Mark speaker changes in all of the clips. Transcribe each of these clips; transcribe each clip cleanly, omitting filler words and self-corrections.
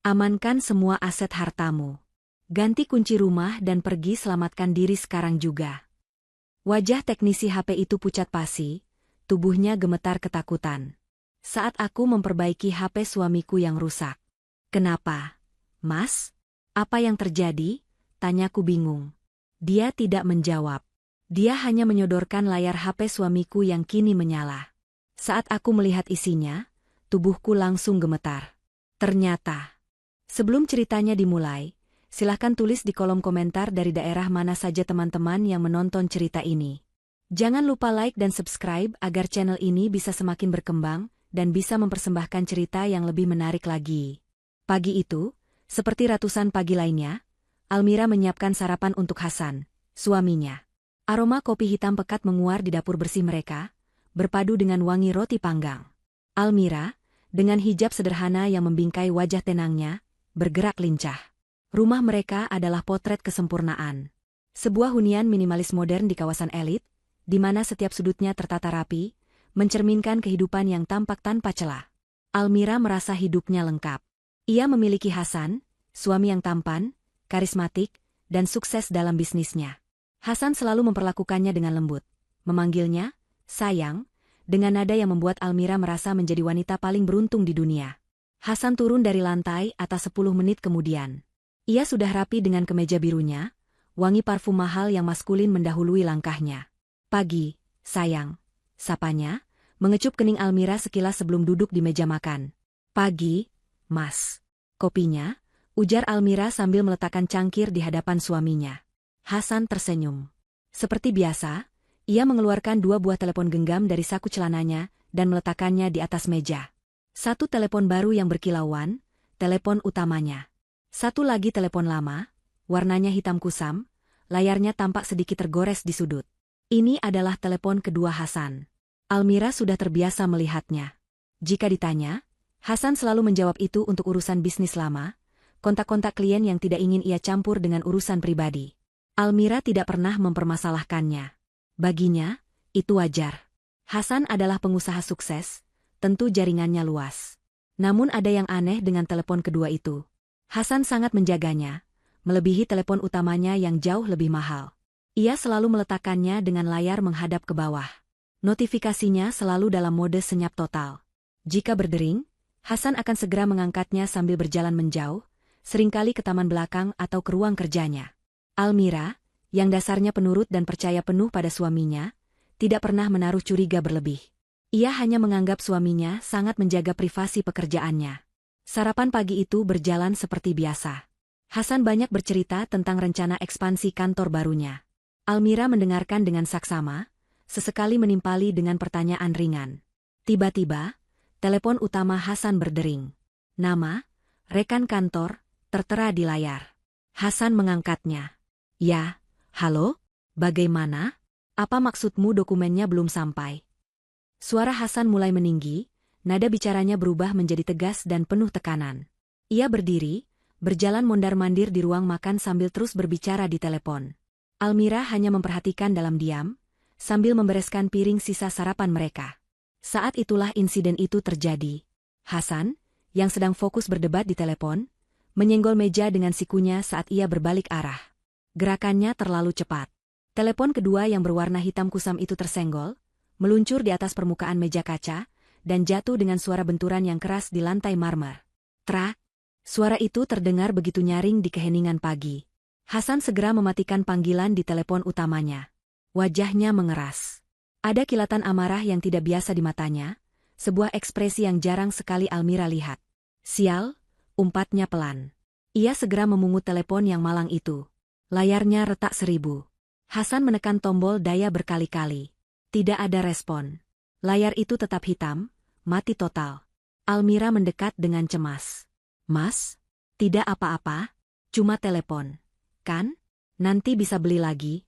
Speaker 1: Amankan semua aset hartamu. Ganti kunci rumah dan pergi selamatkan diri sekarang juga. Wajah teknisi HP itu pucat pasi, tubuhnya gemetar ketakutan. Saat aku memperbaiki HP suamiku yang rusak. Kenapa? Mas? Apa yang terjadi? Tanyaku bingung. Dia tidak menjawab. Dia hanya menyodorkan layar HP suamiku yang kini menyala. Saat aku melihat isinya, tubuhku langsung gemetar. Ternyata, sebelum ceritanya dimulai, silahkan tulis di kolom komentar dari daerah mana saja teman-teman yang menonton cerita ini. Jangan lupa like dan subscribe agar channel ini bisa semakin berkembang dan bisa mempersembahkan cerita yang lebih menarik lagi. Pagi itu, seperti ratusan pagi lainnya, Almira menyiapkan sarapan untuk Hasan, suaminya. Aroma kopi hitam pekat menguar di dapur bersih mereka, berpadu dengan wangi roti panggang. Almira, dengan hijab sederhana yang membingkai wajah tenangnya, bergerak lincah. Rumah mereka adalah potret kesempurnaan. Sebuah hunian minimalis modern di kawasan elit, di mana setiap sudutnya tertata rapi, mencerminkan kehidupan yang tampak tanpa celah. Almira merasa hidupnya lengkap. Ia memiliki Hasan, suami yang tampan, karismatik, dan sukses dalam bisnisnya. Hasan selalu memperlakukannya dengan lembut, memanggilnya sayang, dengan nada yang membuat Almira merasa menjadi wanita paling beruntung di dunia. Hasan turun dari lantai atas 10 menit kemudian. Ia sudah rapi dengan kemeja birunya, wangi parfum mahal yang maskulin mendahului langkahnya. Pagi, sayang, sapanya, mengecup kening Almira sekilas sebelum duduk di meja makan. Pagi, Mas. Kopinya, ujar Almira sambil meletakkan cangkir di hadapan suaminya. Hasan tersenyum. Seperti biasa, ia mengeluarkan 2 buah telepon genggam dari saku celananya dan meletakkannya di atas meja. Satu telepon baru yang berkilauan, telepon utamanya. Satu lagi telepon lama, warnanya hitam kusam, layarnya tampak sedikit tergores di sudut. Ini adalah telepon kedua Hasan. Almira sudah terbiasa melihatnya. Jika ditanya, Hasan selalu menjawab itu untuk urusan bisnis lama, kontak-kontak klien yang tidak ingin ia campur dengan urusan pribadi. Almira tidak pernah mempermasalahkannya. Baginya, itu wajar. Hasan adalah pengusaha sukses, tentu jaringannya luas. Namun ada yang aneh dengan telepon kedua itu. Hasan sangat menjaganya, melebihi telepon utamanya yang jauh lebih mahal. Ia selalu meletakkannya dengan layar menghadap ke bawah. Notifikasinya selalu dalam mode senyap total. Jika berdering, Hasan akan segera mengangkatnya sambil berjalan menjauh, seringkali ke taman belakang atau ke ruang kerjanya. Almira, yang dasarnya penurut dan percaya penuh pada suaminya, tidak pernah menaruh curiga berlebih. Ia hanya menganggap suaminya sangat menjaga privasi pekerjaannya. Sarapan pagi itu berjalan seperti biasa. Hasan banyak bercerita tentang rencana ekspansi kantor barunya. Almira mendengarkan dengan saksama, sesekali menimpali dengan pertanyaan ringan. Tiba-tiba, telepon utama Hasan berdering. Nama, rekan kantor, tertera di layar. Hasan mengangkatnya. Ya, halo, bagaimana? Apa maksudmu dokumennya belum sampai? Suara Hasan mulai meninggi, nada bicaranya berubah menjadi tegas dan penuh tekanan. Ia berdiri, berjalan mondar-mandir di ruang makan sambil terus berbicara di telepon. Almira hanya memperhatikan dalam diam, sambil membereskan piring sisa sarapan mereka. Saat itulah insiden itu terjadi. Hasan, yang sedang fokus berdebat di telepon, menyenggol meja dengan sikunya saat ia berbalik arah. Gerakannya terlalu cepat. Telepon kedua yang berwarna hitam kusam itu tersenggol, meluncur di atas permukaan meja kaca, dan jatuh dengan suara benturan yang keras di lantai marmer. Trak! Suara itu terdengar begitu nyaring di keheningan pagi. Hasan segera mematikan panggilan di telepon utamanya. Wajahnya mengeras. Ada kilatan amarah yang tidak biasa di matanya, sebuah ekspresi yang jarang sekali Almira lihat. Sial, umpatnya pelan. Ia segera memungut telepon yang malang itu. Layarnya retak 1000. Hasan menekan tombol daya berkali-kali. Tidak ada respon. Layar itu tetap hitam, mati total. Almira mendekat dengan cemas. Mas, tidak apa-apa, cuma telepon. Kan? Nanti bisa beli lagi.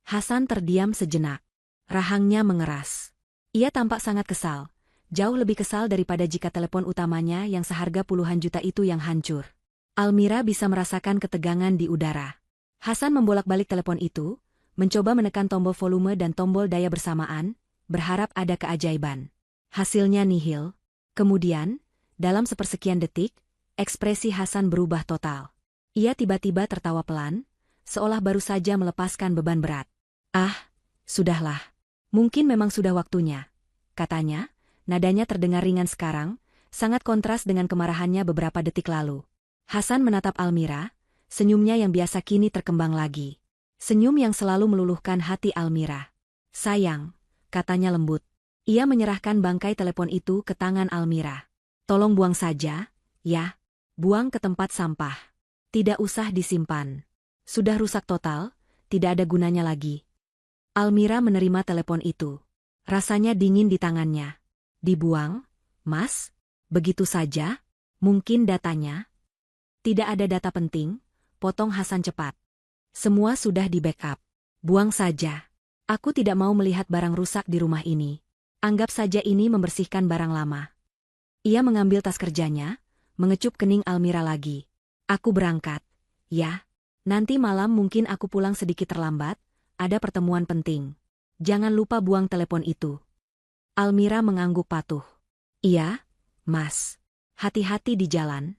Speaker 1: Hasan terdiam sejenak. Rahangnya mengeras. Ia tampak sangat kesal. Jauh lebih kesal daripada jika telepon utamanya yang seharga puluhan juta itu yang hancur. Almira bisa merasakan ketegangan di udara. Hasan membolak-balik telepon itu, mencoba menekan tombol volume dan tombol daya bersamaan, berharap ada keajaiban. Hasilnya nihil. Kemudian, dalam sepersekian detik, Ekspresi Hasan berubah total. Ia tiba-tiba tertawa pelan, seolah baru saja melepaskan beban berat. Ah, sudahlah. Mungkin memang sudah waktunya, katanya. Nadanya terdengar ringan sekarang, sangat kontras dengan kemarahannya beberapa detik lalu. Hasan menatap Almira, senyumnya yang biasa kini terkembang lagi. Senyum yang selalu meluluhkan hati Almira. Sayang, katanya lembut. Ia menyerahkan bangkai telepon itu ke tangan Almira. Tolong buang saja, ya. Buang ke tempat sampah. Tidak usah disimpan. Sudah rusak total, tidak ada gunanya lagi. Almira menerima telepon itu. Rasanya dingin di tangannya. Dibuang, Mas? Begitu saja? Mungkin datanya? Tidak ada data penting, potong Hasan cepat. Semua sudah di-backup. Buang saja. Aku tidak mau melihat barang rusak di rumah ini. Anggap saja ini membersihkan barang lama. Ia mengambil tas kerjanya, mengecup kening Almira lagi. Aku berangkat. Ya. Nanti malam mungkin aku pulang sedikit terlambat, ada pertemuan penting. Jangan lupa buang telepon itu. Almira mengangguk patuh. Iya, Mas. Hati-hati di jalan.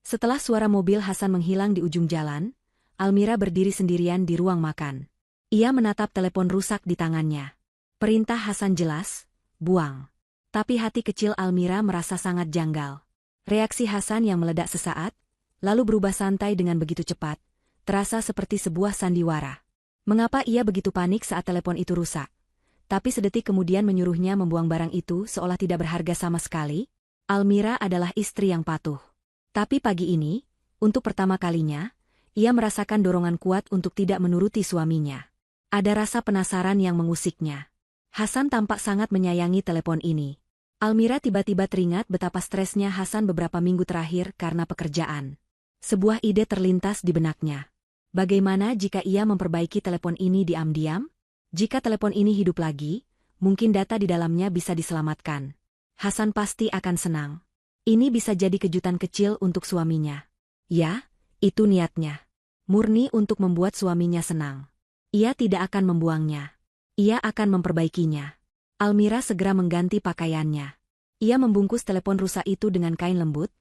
Speaker 1: Setelah suara mobil Hasan menghilang di ujung jalan, Almira berdiri sendirian di ruang makan. Ia menatap telepon rusak di tangannya. Perintah Hasan jelas, buang. Tapi hati kecil Almira merasa sangat janggal. Reaksi Hasan yang meledak sesaat, lalu berubah santai dengan begitu cepat, terasa seperti sebuah sandiwara. Mengapa ia begitu panik saat telepon itu rusak? Tapi sedetik kemudian menyuruhnya membuang barang itu seolah tidak berharga sama sekali? Almira adalah istri yang patuh. Tapi pagi ini, untuk pertama kalinya, ia merasakan dorongan kuat untuk tidak menuruti suaminya. Ada rasa penasaran yang mengusiknya. Hasan tampak sangat menyayangi telepon ini. Almira tiba-tiba teringat betapa stresnya Hasan beberapa minggu terakhir karena pekerjaan. Sebuah ide terlintas di benaknya. Bagaimana jika ia memperbaiki telepon ini diam-diam? Jika telepon ini hidup lagi, mungkin data di dalamnya bisa diselamatkan. Hasan pasti akan senang. Ini bisa jadi kejutan kecil untuk suaminya. Ya, itu niatnya. Murni untuk membuat suaminya senang. Ia tidak akan membuangnya. Ia akan memperbaikinya. Almira segera mengganti pakaiannya. Ia membungkus telepon rusak itu dengan kain lembut,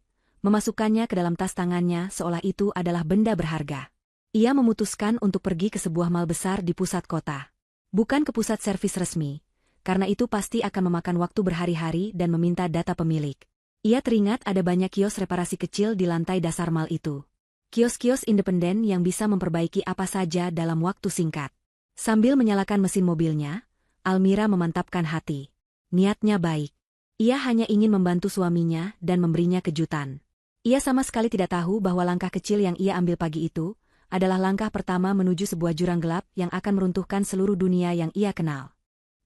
Speaker 1: memasukkannya ke dalam tas tangannya seolah itu adalah benda berharga. Ia memutuskan untuk pergi ke sebuah mal besar di pusat kota. Bukan ke pusat servis resmi, karena itu pasti akan memakan waktu berhari-hari dan meminta data pemilik. Ia teringat ada banyak kios reparasi kecil di lantai dasar mal itu. Kios-kios independen yang bisa memperbaiki apa saja dalam waktu singkat. Sambil menyalakan mesin mobilnya, Almira memantapkan hati. Niatnya baik. Ia hanya ingin membantu suaminya dan memberinya kejutan. Ia sama sekali tidak tahu bahwa langkah kecil yang ia ambil pagi itu adalah langkah pertama menuju sebuah jurang gelap yang akan meruntuhkan seluruh dunia yang ia kenal.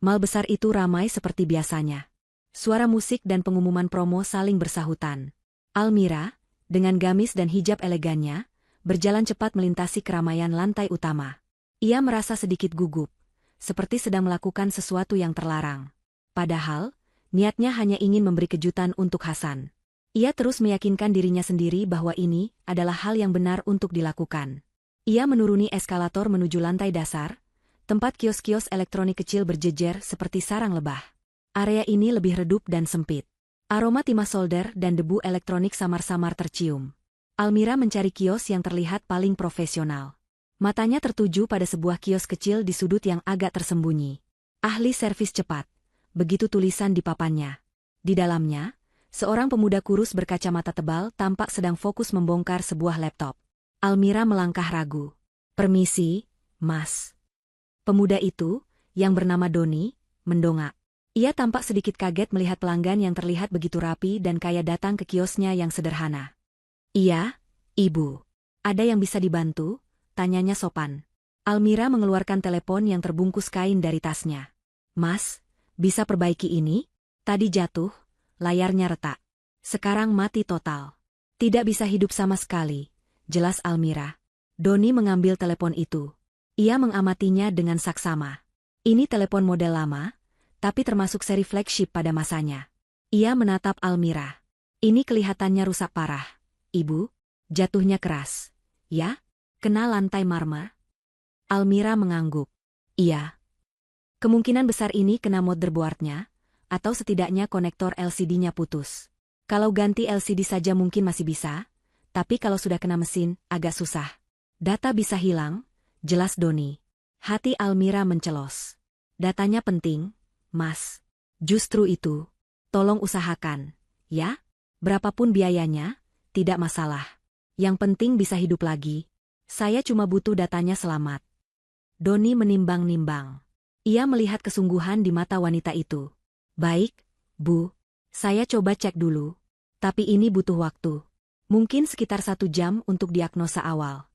Speaker 1: Mal besar itu ramai seperti biasanya. Suara musik dan pengumuman promo saling bersahutan. Almira, dengan gamis dan hijab elegannya, berjalan cepat melintasi keramaian lantai utama. Ia merasa sedikit gugup, seperti sedang melakukan sesuatu yang terlarang. Padahal, niatnya hanya ingin memberi kejutan untuk Hasan. Ia terus meyakinkan dirinya sendiri bahwa ini adalah hal yang benar untuk dilakukan. Ia menuruni eskalator menuju lantai dasar, tempat kios-kios elektronik kecil berjejer seperti sarang lebah. Area ini lebih redup dan sempit. Aroma timah solder dan debu elektronik samar-samar tercium. Almira mencari kios yang terlihat paling profesional. Matanya tertuju pada sebuah kios kecil di sudut yang agak tersembunyi. Ahli servis cepat. Begitu tulisan di papannya. Di dalamnya, seorang pemuda kurus berkacamata tebal tampak sedang fokus membongkar sebuah laptop. Almira melangkah ragu. Permisi, Mas. Pemuda itu, yang bernama Doni, mendongak. Ia tampak sedikit kaget melihat pelanggan yang terlihat begitu rapi dan kaya datang ke kiosnya yang sederhana. Iya, Ibu. Ada yang bisa dibantu? Tanyanya sopan. Almira mengeluarkan telepon yang terbungkus kain dari tasnya. Mas, bisa perbaiki ini? Tadi jatuh, layarnya retak. Sekarang mati total. Tidak bisa hidup sama sekali. Jelas Almira. Doni mengambil telepon itu. Ia mengamatinya dengan saksama. Ini telepon model lama, tapi termasuk seri flagship pada masanya. Ia menatap Almira. Ini kelihatannya rusak parah. Ibu, jatuhnya keras. Ya? Kena lantai marmer? Almira mengangguk. Iya. Kemungkinan besar ini kena motherboardnya, atau setidaknya konektor LCD-nya putus. Kalau ganti LCD saja mungkin masih bisa, tapi kalau sudah kena mesin, agak susah. Data bisa hilang, jelas Doni. Hati Almira mencelos. Datanya penting, Mas. Justru itu. Tolong usahakan, ya? Berapapun biayanya, tidak masalah. Yang penting bisa hidup lagi. Saya cuma butuh datanya selamat. Doni menimbang-nimbang. Ia melihat kesungguhan di mata wanita itu. Baik, Bu. Saya coba cek dulu. Tapi ini butuh waktu. Mungkin sekitar 1 jam untuk diagnosa awal.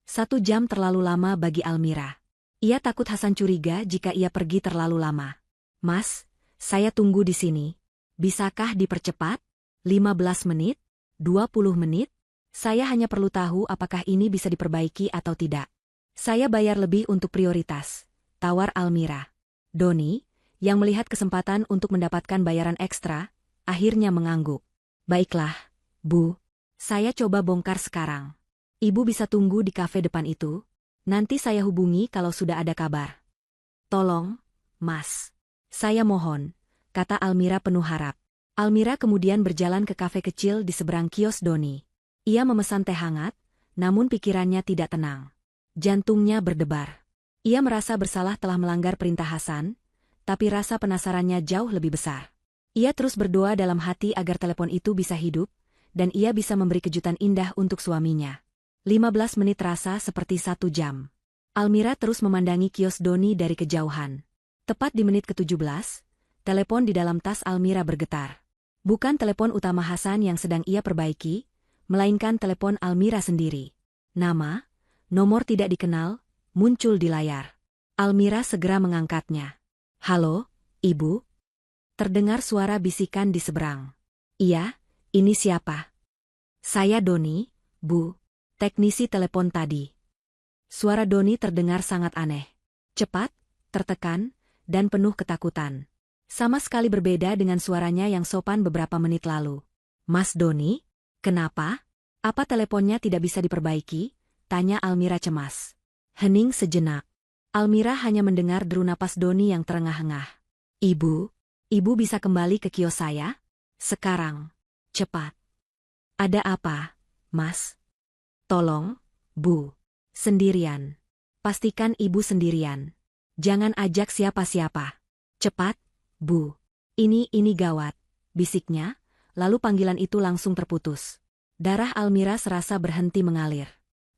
Speaker 1: 1 jam terlalu lama bagi Almira. Ia takut Hasan curiga jika ia pergi terlalu lama. Mas, saya tunggu di sini. Bisakah dipercepat? 15 menit? 20 menit? Saya hanya perlu tahu apakah ini bisa diperbaiki atau tidak. Saya bayar lebih untuk prioritas, tawar Almira. Doni, yang melihat kesempatan untuk mendapatkan bayaran ekstra, akhirnya mengangguk. Baiklah, Bu. Saya coba bongkar sekarang. Ibu bisa tunggu di kafe depan itu. Nanti saya hubungi kalau sudah ada kabar. Tolong, Mas. Saya mohon, kata Almira penuh harap. Almira kemudian berjalan ke kafe kecil di seberang kios Doni. Ia memesan teh hangat, namun pikirannya tidak tenang. Jantungnya berdebar. Ia merasa bersalah telah melanggar perintah Hasan, tapi rasa penasarannya jauh lebih besar. Ia terus berdoa dalam hati agar telepon itu bisa hidup, dan ia bisa memberi kejutan indah untuk suaminya. 15 menit terasa seperti 1 jam. Almira terus memandangi kios Doni dari kejauhan. Tepat di menit ke-17, telepon di dalam tas Almira bergetar. Bukan telepon utama Hasan yang sedang ia perbaiki, melainkan telepon Almira sendiri. Nama, nomor tidak dikenal, muncul di layar. Almira segera mengangkatnya. Halo, Ibu? Terdengar suara bisikan di seberang. Iya, ini siapa? Saya Doni, Bu. Teknisi telepon tadi. Suara Doni terdengar sangat aneh. Cepat, tertekan, dan penuh ketakutan. Sama sekali berbeda dengan suaranya yang sopan beberapa menit lalu. Mas Doni? Kenapa? Apa teleponnya tidak bisa diperbaiki? Tanya Almira cemas. Hening sejenak. Almira hanya mendengar deru napas Doni yang terengah-engah. Ibu bisa kembali ke kios saya? Sekarang. Cepat. Ada apa, Mas? Tolong, Bu. Sendirian. Pastikan Ibu sendirian. Jangan ajak siapa-siapa. Cepat, Bu. Ini gawat, bisiknya, lalu panggilan itu langsung terputus. Darah Almira serasa berhenti mengalir.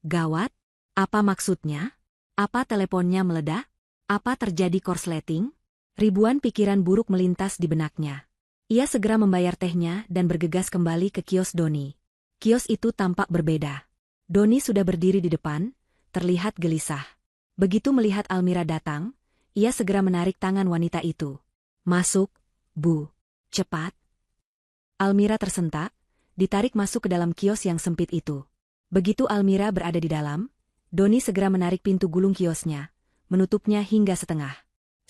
Speaker 1: Gawat? Apa maksudnya? Apa teleponnya meledak? Apa terjadi korsleting? Ribuan pikiran buruk melintas di benaknya. Ia segera membayar tehnya dan bergegas kembali ke kios Doni. Kios itu tampak berbeda. Doni sudah berdiri di depan, terlihat gelisah. Begitu melihat Almira datang, ia segera menarik tangan wanita itu. Masuk, Bu. Cepat. Almira tersentak, ditarik masuk ke dalam kios yang sempit itu. Begitu Almira berada di dalam, Doni segera menarik pintu gulung kiosnya, menutupnya hingga setengah.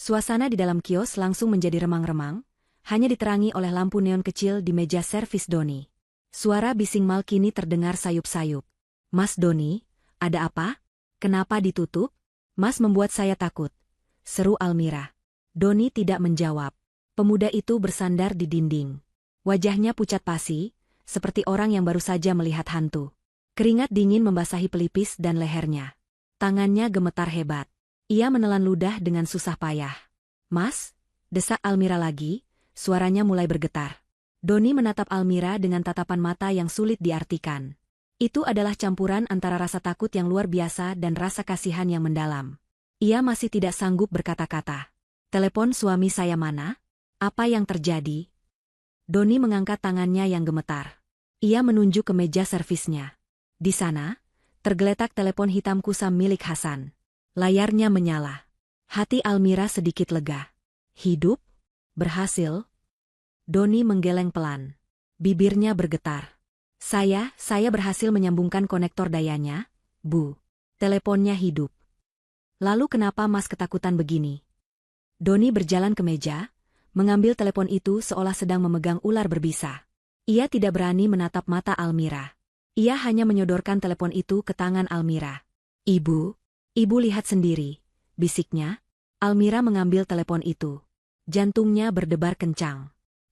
Speaker 1: Suasana di dalam kios langsung menjadi remang-remang, hanya diterangi oleh lampu neon kecil di meja servis Doni. Suara bising Mal kini terdengar sayup-sayup. Mas Doni, ada apa? Kenapa ditutup? Mas membuat saya takut. Seru Almira. Doni tidak menjawab. Pemuda itu bersandar di dinding. Wajahnya pucat pasi, seperti orang yang baru saja melihat hantu. Keringat dingin membasahi pelipis dan lehernya. Tangannya gemetar hebat. Ia menelan ludah dengan susah payah. Mas? Desak Almira lagi, suaranya mulai bergetar. Doni menatap Almira dengan tatapan mata yang sulit diartikan. Itu adalah campuran antara rasa takut yang luar biasa dan rasa kasihan yang mendalam. Ia masih tidak sanggup berkata-kata. Telepon suami saya mana? Apa yang terjadi? Doni mengangkat tangannya yang gemetar. Ia menunjuk ke meja servisnya. Di sana, tergeletak telepon hitam kusam milik Hasan. Layarnya menyala. Hati Almira sedikit lega. Hidup? Berhasil? Doni menggeleng pelan. Bibirnya bergetar. Saya berhasil menyambungkan konektor dayanya, Bu. Teleponnya hidup. Lalu kenapa Mas ketakutan begini? Doni berjalan ke meja, mengambil telepon itu seolah sedang memegang ular berbisa. Ia tidak berani menatap mata Almira. Ia hanya menyodorkan telepon itu ke tangan Almira. Ibu lihat sendiri, bisiknya. Almira mengambil telepon itu. Jantungnya berdebar kencang.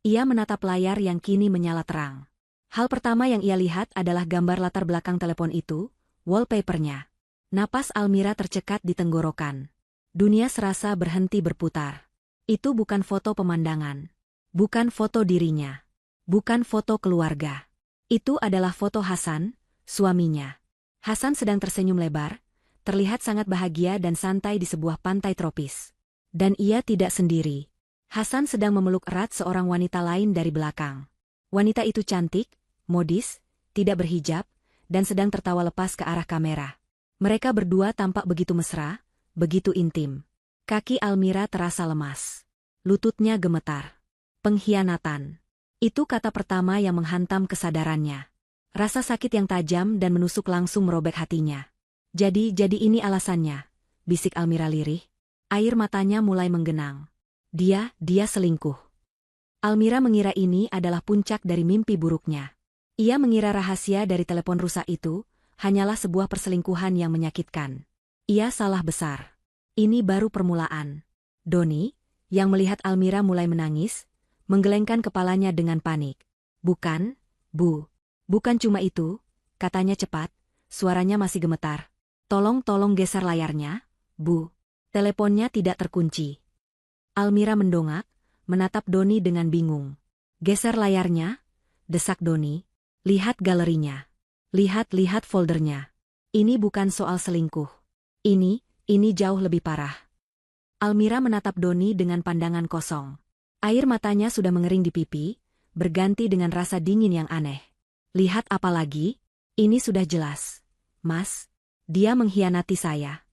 Speaker 1: Ia menatap layar yang kini menyala terang. Hal pertama yang ia lihat adalah gambar latar belakang telepon itu, wallpaper-nya. Napas Almira tercekat di tenggorokan. Dunia serasa berhenti berputar. Itu bukan foto pemandangan. Bukan foto dirinya. Bukan foto keluarga. Itu adalah foto Hasan, suaminya. Hasan sedang tersenyum lebar, terlihat sangat bahagia dan santai di sebuah pantai tropis. Dan ia tidak sendiri. Hasan sedang memeluk erat seorang wanita lain dari belakang. Wanita itu cantik, modis, tidak berhijab, dan sedang tertawa lepas ke arah kamera. Mereka berdua tampak begitu mesra, begitu intim. Kaki Almira terasa lemas. Lututnya gemetar. Pengkhianatan. Itu kata pertama yang menghantam kesadarannya. Rasa sakit yang tajam dan menusuk langsung merobek hatinya. Jadi ini alasannya, bisik Almira lirih. Air matanya mulai menggenang. Dia selingkuh. Almira mengira ini adalah puncak dari mimpi buruknya. Ia mengira rahasia dari telepon rusak itu hanyalah sebuah perselingkuhan yang menyakitkan. Ia salah besar. Ini baru permulaan. Doni, yang melihat Almira mulai menangis, menggelengkan kepalanya dengan panik. Bukan, Bu. Bukan cuma itu, katanya cepat, suaranya masih gemetar. Tolong geser layarnya, Bu. Teleponnya tidak terkunci. Almira mendongak, menatap Doni dengan bingung. Geser layarnya, desak Doni. Lihat galerinya. Lihat foldernya. Ini bukan soal selingkuh. Ini jauh lebih parah. Almira menatap Doni dengan pandangan kosong. Air matanya sudah mengering di pipi, berganti dengan rasa dingin yang aneh. Lihat apa lagi? Ini sudah jelas. Mas, dia mengkhianati saya.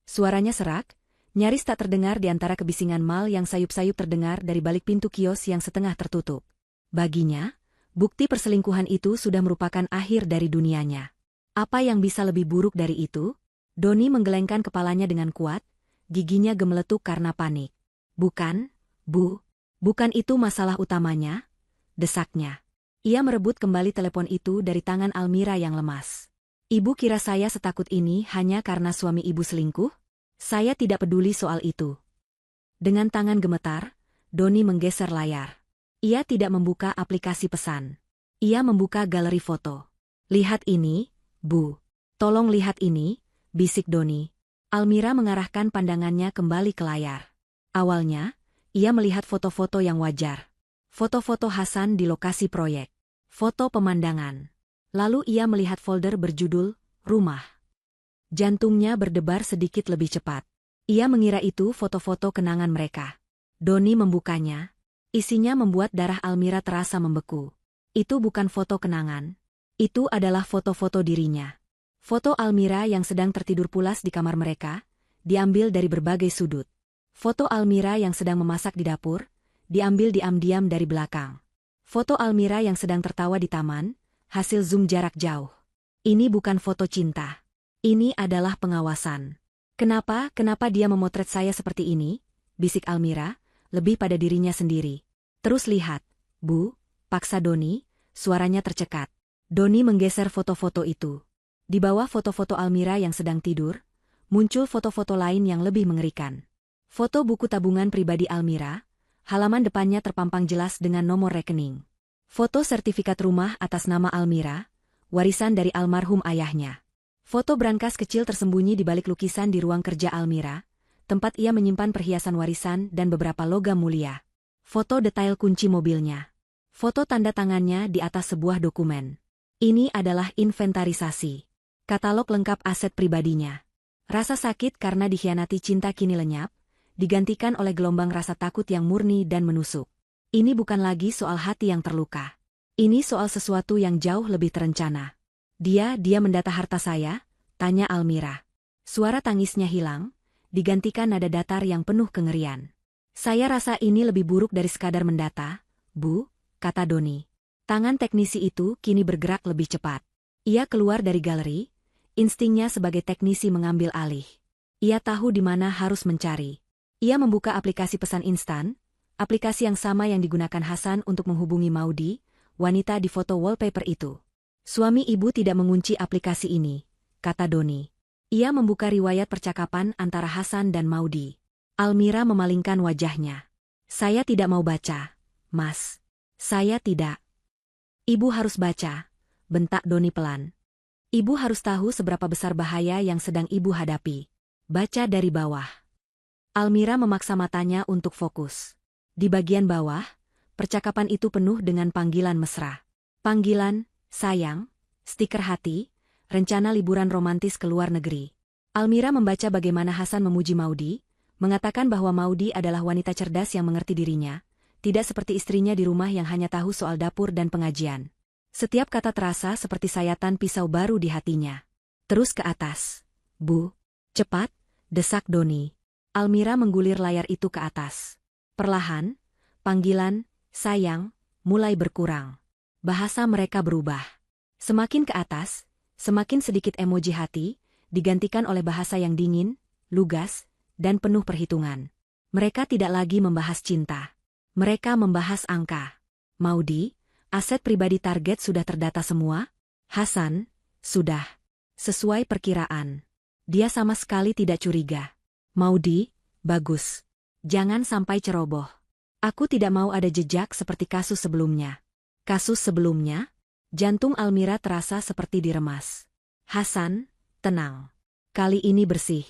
Speaker 1: Suaranya serak, nyaris tak terdengar di antara kebisingan mal yang sayup-sayup terdengar dari balik pintu kios yang setengah tertutup. Baginya, bukti perselingkuhan itu sudah merupakan akhir dari dunianya. Apa yang bisa lebih buruk dari itu? Doni menggelengkan kepalanya dengan kuat, giginya gemeletuk karena panik. Bukan, Bu. Bukan itu masalah utamanya, desaknya. Ia merebut kembali telepon itu dari tangan Almira yang lemas. Ibu kira saya setakut ini hanya karena suami ibu selingkuh? Saya tidak peduli soal itu. Dengan tangan gemetar, Doni menggeser layar. Ia tidak membuka aplikasi pesan. Ia membuka galeri foto. Lihat ini, Bu. Tolong lihat ini, bisik Doni. Almira mengarahkan pandangannya kembali ke layar. Awalnya, ia melihat foto-foto yang wajar. Foto-foto Hasan di lokasi proyek. Foto pemandangan. Lalu ia melihat folder berjudul, Rumah. Jantungnya berdebar sedikit lebih cepat. Ia mengira itu foto-foto kenangan mereka. Doni membukanya. Isinya membuat darah Almira terasa membeku. Itu bukan foto kenangan. Itu adalah foto-foto dirinya. Foto Almira yang sedang tertidur pulas di kamar mereka, diambil dari berbagai sudut. Foto Almira yang sedang memasak di dapur, diambil diam-diam dari belakang. Foto Almira yang sedang tertawa di taman, hasil zoom jarak jauh. Ini bukan foto cinta. Ini adalah pengawasan. Kenapa dia memotret saya seperti ini? Bisik Almira, lebih pada dirinya sendiri. Terus lihat, Bu, paksa Doni, suaranya tercekat. Doni menggeser foto-foto itu. Di bawah foto-foto Almira yang sedang tidur, muncul foto-foto lain yang lebih mengerikan. Foto buku tabungan pribadi Almira, halaman depannya terpampang jelas dengan nomor rekening. Foto sertifikat rumah atas nama Almira, warisan dari almarhum ayahnya. Foto brankas kecil tersembunyi di balik lukisan di ruang kerja Almira, tempat ia menyimpan perhiasan warisan dan beberapa logam mulia. Foto detail kunci mobilnya. Foto tanda tangannya di atas sebuah dokumen. Ini adalah inventarisasi. Katalog lengkap aset pribadinya. Rasa sakit karena dikhianati cinta kini lenyap, digantikan oleh gelombang rasa takut yang murni dan menusuk. Ini bukan lagi soal hati yang terluka. Ini soal sesuatu yang jauh lebih terencana. Dia mendata harta saya? Tanya Almira. Suara tangisnya hilang, digantikan nada datar yang penuh kengerian. Saya rasa ini lebih buruk dari sekadar mendata, Bu, kata Doni. Tangan teknisi itu kini bergerak lebih cepat. Ia keluar dari galeri, instingnya sebagai teknisi mengambil alih. Ia tahu di mana harus mencari. Ia membuka aplikasi pesan instan, aplikasi yang sama yang digunakan Hasan untuk menghubungi Maudi, wanita di foto wallpaper itu. Suami ibu tidak mengunci aplikasi ini, kata Doni. Ia membuka riwayat percakapan antara Hasan dan Maudi. Almira memalingkan wajahnya. Saya tidak mau baca, Mas. Saya tidak. Ibu harus baca, bentak Doni pelan. Ibu harus tahu seberapa besar bahaya yang sedang ibu hadapi. Baca dari bawah. Almira memaksa matanya untuk fokus. Di bagian bawah, percakapan itu penuh dengan panggilan mesra. Panggilan, sayang, stiker hati, rencana liburan romantis ke luar negeri. Almira membaca bagaimana Hasan memuji Maudi, mengatakan bahwa Maudi adalah wanita cerdas yang mengerti dirinya, tidak seperti istrinya di rumah yang hanya tahu soal dapur dan pengajian. Setiap kata terasa seperti sayatan pisau baru di hatinya. Terus ke atas. Bu, cepat, desak Doni. Almira menggulir layar itu ke atas. Perlahan, panggilan, sayang, mulai berkurang. Bahasa mereka berubah. Semakin ke atas, semakin sedikit emoji hati, digantikan oleh bahasa yang dingin, lugas, dan penuh perhitungan. Mereka tidak lagi membahas cinta. Mereka membahas angka. Maudi, aset pribadi target sudah terdata semua? Hasan, sudah. Sesuai perkiraan. Dia sama sekali tidak curiga. Maudi, bagus. Jangan sampai ceroboh. Aku tidak mau ada jejak seperti kasus sebelumnya. Kasus sebelumnya? Jantung Almira terasa seperti diremas. Hasan, tenang. Kali ini bersih.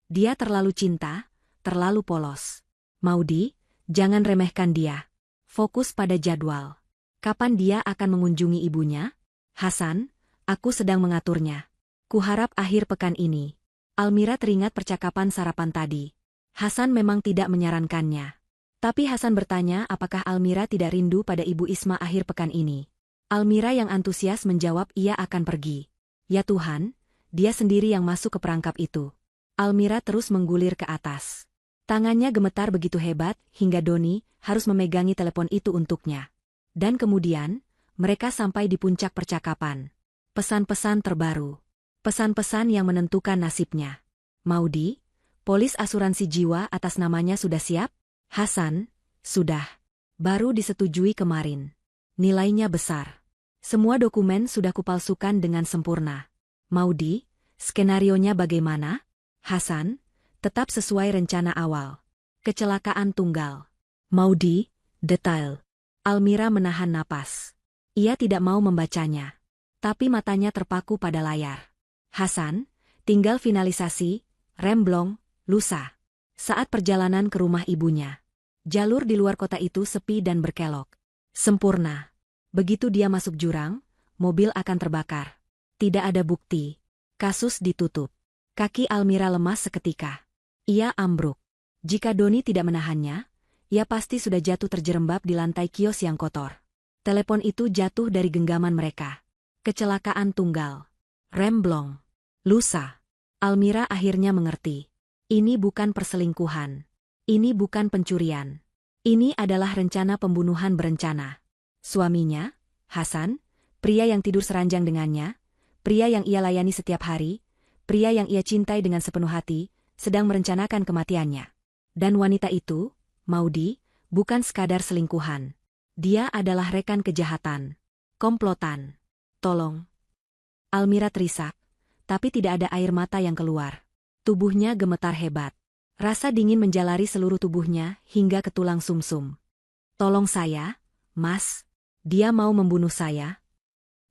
Speaker 1: Dia terlalu cinta, terlalu polos. Maudi, jangan remehkan dia. Fokus pada jadwal. Kapan dia akan mengunjungi ibunya? Hasan, aku sedang mengaturnya. Kuharap akhir pekan ini. Almira teringat percakapan sarapan tadi. Hasan memang tidak menyarankannya. Tapi Hasan bertanya apakah Almira tidak rindu pada Ibu Isma akhir pekan ini. Almira yang antusias menjawab ia akan pergi. Ya Tuhan, dia sendiri yang masuk ke perangkap itu. Almira terus menggulir ke atas. Tangannya gemetar begitu hebat hingga Doni harus memegangi telepon itu untuknya. Dan kemudian, mereka sampai di puncak percakapan. Pesan-pesan terbaru. Pesan-pesan yang menentukan nasibnya. Maudi, polis asuransi jiwa atas namanya sudah siap? Hasan, sudah. Baru disetujui kemarin. Nilainya besar. Semua dokumen sudah kupalsukan dengan sempurna. Maudi, skenarionya bagaimana? Hasan, tetap sesuai rencana awal. Kecelakaan tunggal. Maudi, detail. Almira menahan napas. Ia tidak mau membacanya. Tapi matanya terpaku pada layar. Hasan, tinggal finalisasi, remblong, lusa. Saat perjalanan ke rumah ibunya. Jalur di luar kota itu sepi dan berkelok. Sempurna. Begitu dia masuk jurang, mobil akan terbakar. Tidak ada bukti. Kasus ditutup. Kaki Almira lemas seketika. Ia ambruk. Jika Doni tidak menahannya, ia pasti sudah jatuh terjerembab di lantai kios yang kotor. Telepon itu jatuh dari genggaman mereka. Kecelakaan tunggal. Remblong. Lusa. Almira akhirnya mengerti. Ini bukan perselingkuhan. Ini bukan pencurian. Ini adalah rencana pembunuhan berencana. Suaminya, Hasan, pria yang tidur seranjang dengannya, pria yang ia layani setiap hari, pria yang ia cintai dengan sepenuh hati, sedang merencanakan kematiannya. Dan wanita itu, Maudi, bukan sekadar selingkuhan. Dia adalah rekan kejahatan. Komplotan. Tolong. Almira terisak, tapi tidak ada air mata yang keluar. Tubuhnya gemetar hebat. Rasa dingin menjalari seluruh tubuhnya hingga ke tulang sumsum. Tolong saya, Mas. Dia mau membunuh saya.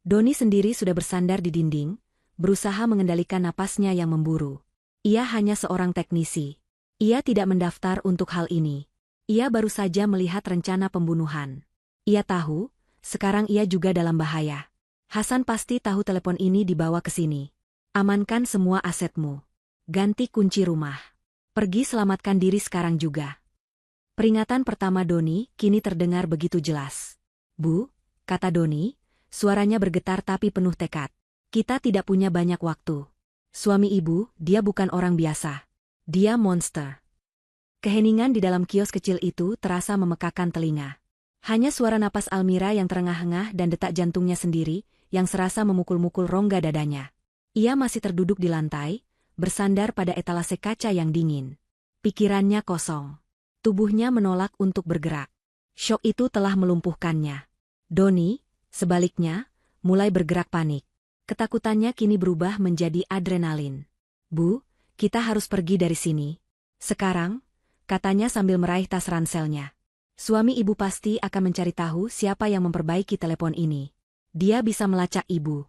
Speaker 1: Doni sendiri sudah bersandar di dinding, berusaha mengendalikan napasnya yang memburu. Ia hanya seorang teknisi. Ia tidak mendaftar untuk hal ini. Ia baru saja melihat rencana pembunuhan. Ia tahu, sekarang ia juga dalam bahaya. Hasan pasti tahu telepon ini dibawa ke sini. Amankan semua asetmu. Ganti kunci rumah. Pergi selamatkan diri sekarang juga. Peringatan pertama Doni kini terdengar begitu jelas. Bu, kata Doni, suaranya bergetar tapi penuh tekad. Kita tidak punya banyak waktu. Suami ibu, dia bukan orang biasa. Dia monster. Keheningan di dalam kios kecil itu terasa memekakan telinga. Hanya suara napas Almira yang terengah-engah dan detak jantungnya sendiri, yang serasa memukul-mukul rongga dadanya. Ia masih terduduk di lantai, bersandar pada etalase kaca yang dingin. Pikirannya kosong. Tubuhnya menolak untuk bergerak. Syok itu telah melumpuhkannya. Doni, sebaliknya, mulai bergerak panik. Ketakutannya kini berubah menjadi adrenalin. Bu, kita harus pergi dari sini. Sekarang, katanya sambil meraih tas ranselnya. Suami ibu pasti akan mencari tahu siapa yang memperbaiki telepon ini. Dia bisa melacak ibu.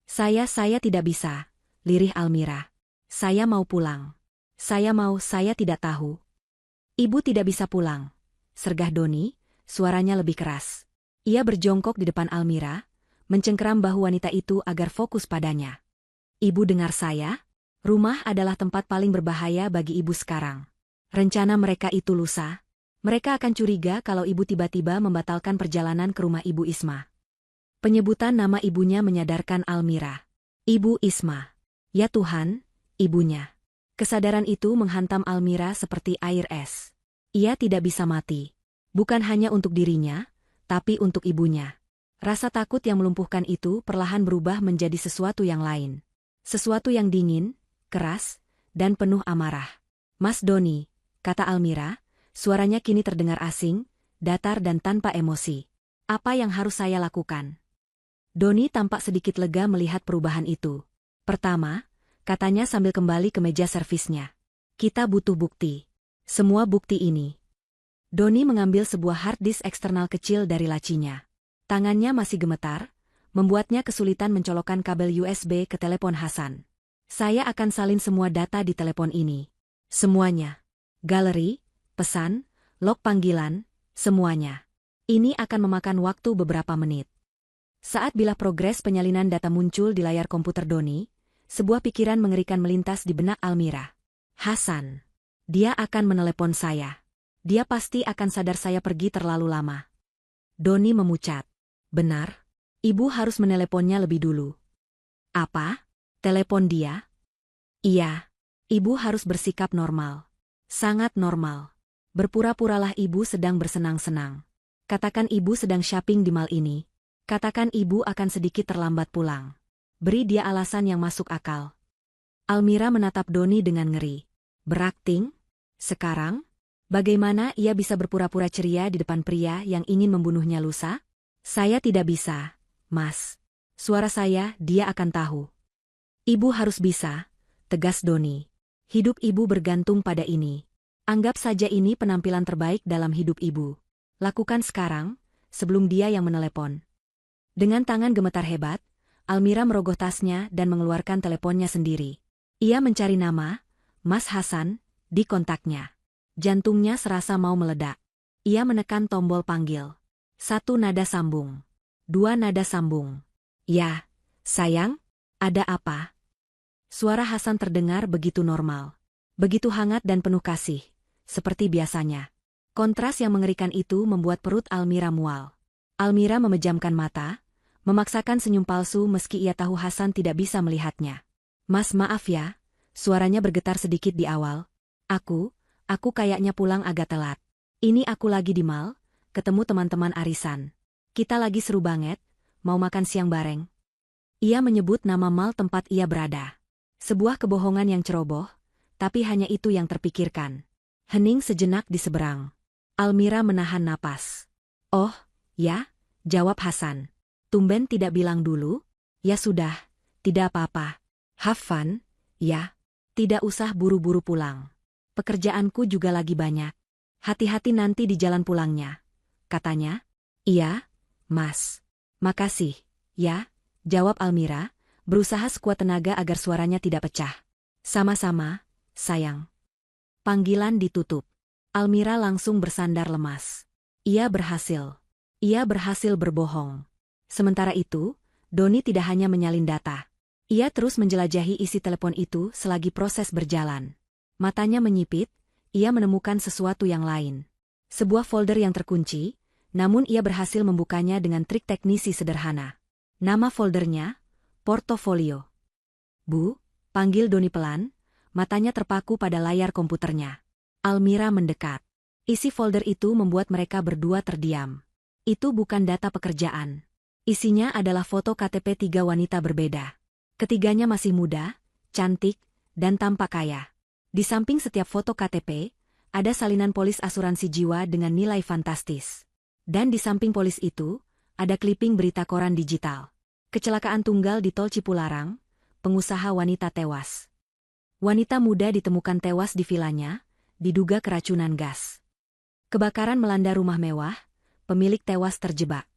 Speaker 1: Saya tidak bisa, lirih Almira. Saya mau pulang. Saya tidak tahu. Ibu tidak bisa pulang. Sergah Doni, suaranya lebih keras. Ia berjongkok di depan Almira, mencengkeram bahu wanita itu agar fokus padanya. Ibu dengar saya? Rumah adalah tempat paling berbahaya bagi ibu sekarang. Rencana mereka itu lusa. Mereka akan curiga kalau ibu tiba-tiba membatalkan perjalanan ke rumah ibu Isma. Penyebutan nama ibunya menyadarkan Almira. Ibu Isma. Ya Tuhan, ibunya. Kesadaran itu menghantam Almira seperti air es. Ia tidak bisa mati. Bukan hanya untuk dirinya, tapi untuk ibunya. Rasa takut yang melumpuhkan itu perlahan berubah menjadi sesuatu yang lain. Sesuatu yang dingin, keras, dan penuh amarah. Mas Doni, kata Almira, suaranya kini terdengar asing, datar dan tanpa emosi. Apa yang harus saya lakukan? Doni tampak sedikit lega melihat perubahan itu. Pertama, katanya sambil kembali ke meja servisnya. Kita butuh bukti. Semua bukti ini. Doni mengambil sebuah hard disk eksternal kecil dari lacinya. Tangannya masih gemetar, membuatnya kesulitan mencolokkan kabel USB ke telepon Hasan. Saya akan salin semua data di telepon ini. Semuanya. Galeri, pesan, log panggilan, semuanya. Ini akan memakan waktu beberapa menit. Saat bilah progres penyalinan data muncul di layar komputer Doni, sebuah pikiran mengerikan melintas di benak Almira. Hasan. Dia akan menelepon saya. Dia pasti akan sadar saya pergi terlalu lama. Doni memucat. Benar. Ibu harus meneleponnya lebih dulu. Apa? Telepon dia? Iya. Ibu harus bersikap normal. Sangat normal. Berpura-puralah ibu sedang bersenang-senang. Katakan ibu sedang shopping di mall ini. Katakan ibu akan sedikit terlambat pulang. Beri dia alasan yang masuk akal. Almira menatap Doni dengan ngeri. Berakting? Sekarang? Bagaimana ia bisa berpura-pura ceria di depan pria yang ingin membunuhnya lusa? Saya tidak bisa, Mas. Suara saya, dia akan tahu. Ibu harus bisa, tegas Doni. Hidup ibu bergantung pada ini. Anggap saja ini penampilan terbaik dalam hidup ibu. Lakukan sekarang, sebelum dia yang menelepon. Dengan tangan gemetar hebat, Almira merogoh tasnya dan mengeluarkan teleponnya sendiri. Ia mencari nama, Mas Hasan, di kontaknya. Jantungnya serasa mau meledak. Ia menekan tombol panggil. 1 nada sambung. 2 nada sambung. Ya, sayang, ada apa? Suara Hasan terdengar begitu normal. Begitu hangat dan penuh kasih, seperti biasanya. Kontras yang mengerikan itu membuat perut Almira mual. Almira memejamkan mata, memaksakan senyum palsu meski ia tahu Hasan tidak bisa melihatnya. Mas maaf ya, suaranya bergetar sedikit di awal. Aku kayaknya pulang agak telat. Ini aku lagi di mall, ketemu teman-teman arisan. Kita lagi seru banget, mau makan siang bareng. Ia menyebut nama mall tempat ia berada. Sebuah kebohongan yang ceroboh, tapi hanya itu yang terpikirkan. Hening sejenak di seberang. Almira menahan napas. Oh, ya, jawab Hasan. Tumben tidak bilang dulu? Ya sudah, tidak apa-apa. Have fun, ya. Tidak usah buru-buru pulang. Pekerjaanku juga lagi banyak. Hati-hati nanti di jalan pulangnya. Katanya. Iya, Mas. Makasih, ya, jawab Almira, berusaha sekuat tenaga agar suaranya tidak pecah. Sama-sama, sayang. Panggilan ditutup. Almira langsung bersandar lemas. Ia berhasil. Ia berhasil berbohong. Sementara itu, Doni tidak hanya menyalin data. Ia terus menjelajahi isi telepon itu selagi proses berjalan. Matanya menyipit, ia menemukan sesuatu yang lain. Sebuah folder yang terkunci, namun ia berhasil membukanya dengan trik teknisi sederhana. Nama foldernya, Portofolio. Bu, panggil Doni pelan, matanya terpaku pada layar komputernya. Almira mendekat. Isi folder itu membuat mereka berdua terdiam. Itu bukan data pekerjaan. Isinya adalah foto KTP 3 wanita berbeda. Ketiganya masih muda, cantik, dan tampak kaya. Di samping setiap foto KTP, ada salinan polis asuransi jiwa dengan nilai fantastis. Dan di samping polis itu, ada clipping berita koran digital. Kecelakaan tunggal di Tol Cipularang, pengusaha wanita tewas. Wanita muda ditemukan tewas di vilanya, diduga keracunan gas. Kebakaran melanda rumah mewah, pemilik tewas terjebak.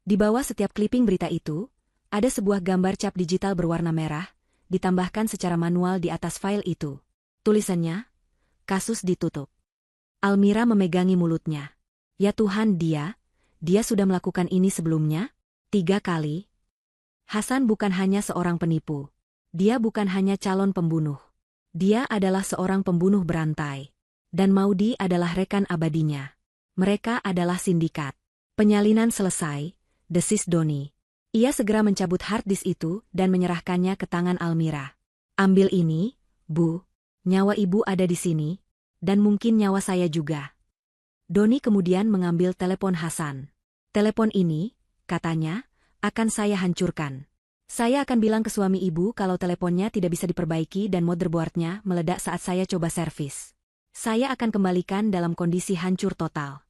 Speaker 1: Di bawah setiap clipping berita itu, ada sebuah gambar cap digital berwarna merah, ditambahkan secara manual di atas file itu. Tulisannya, kasus ditutup. Almira memegangi mulutnya. Ya Tuhan, dia sudah melakukan ini sebelumnya? 3 kali. Hasan bukan hanya seorang penipu. Dia bukan hanya calon pembunuh. Dia adalah seorang pembunuh berantai. Dan Maudi adalah rekan abadinya. Mereka adalah sindikat. Penyalinan selesai, desis Doni. Ia segera mencabut hard disk itu dan menyerahkannya ke tangan Almira. Ambil ini, Bu. Nyawa ibu ada di sini, dan mungkin nyawa saya juga. Doni kemudian mengambil telepon Hasan. Telepon ini, katanya, akan saya hancurkan. Saya akan bilang ke suami ibu kalau teleponnya tidak bisa diperbaiki dan motherboardnya meledak saat saya coba servis. Saya akan kembalikan dalam kondisi hancur total.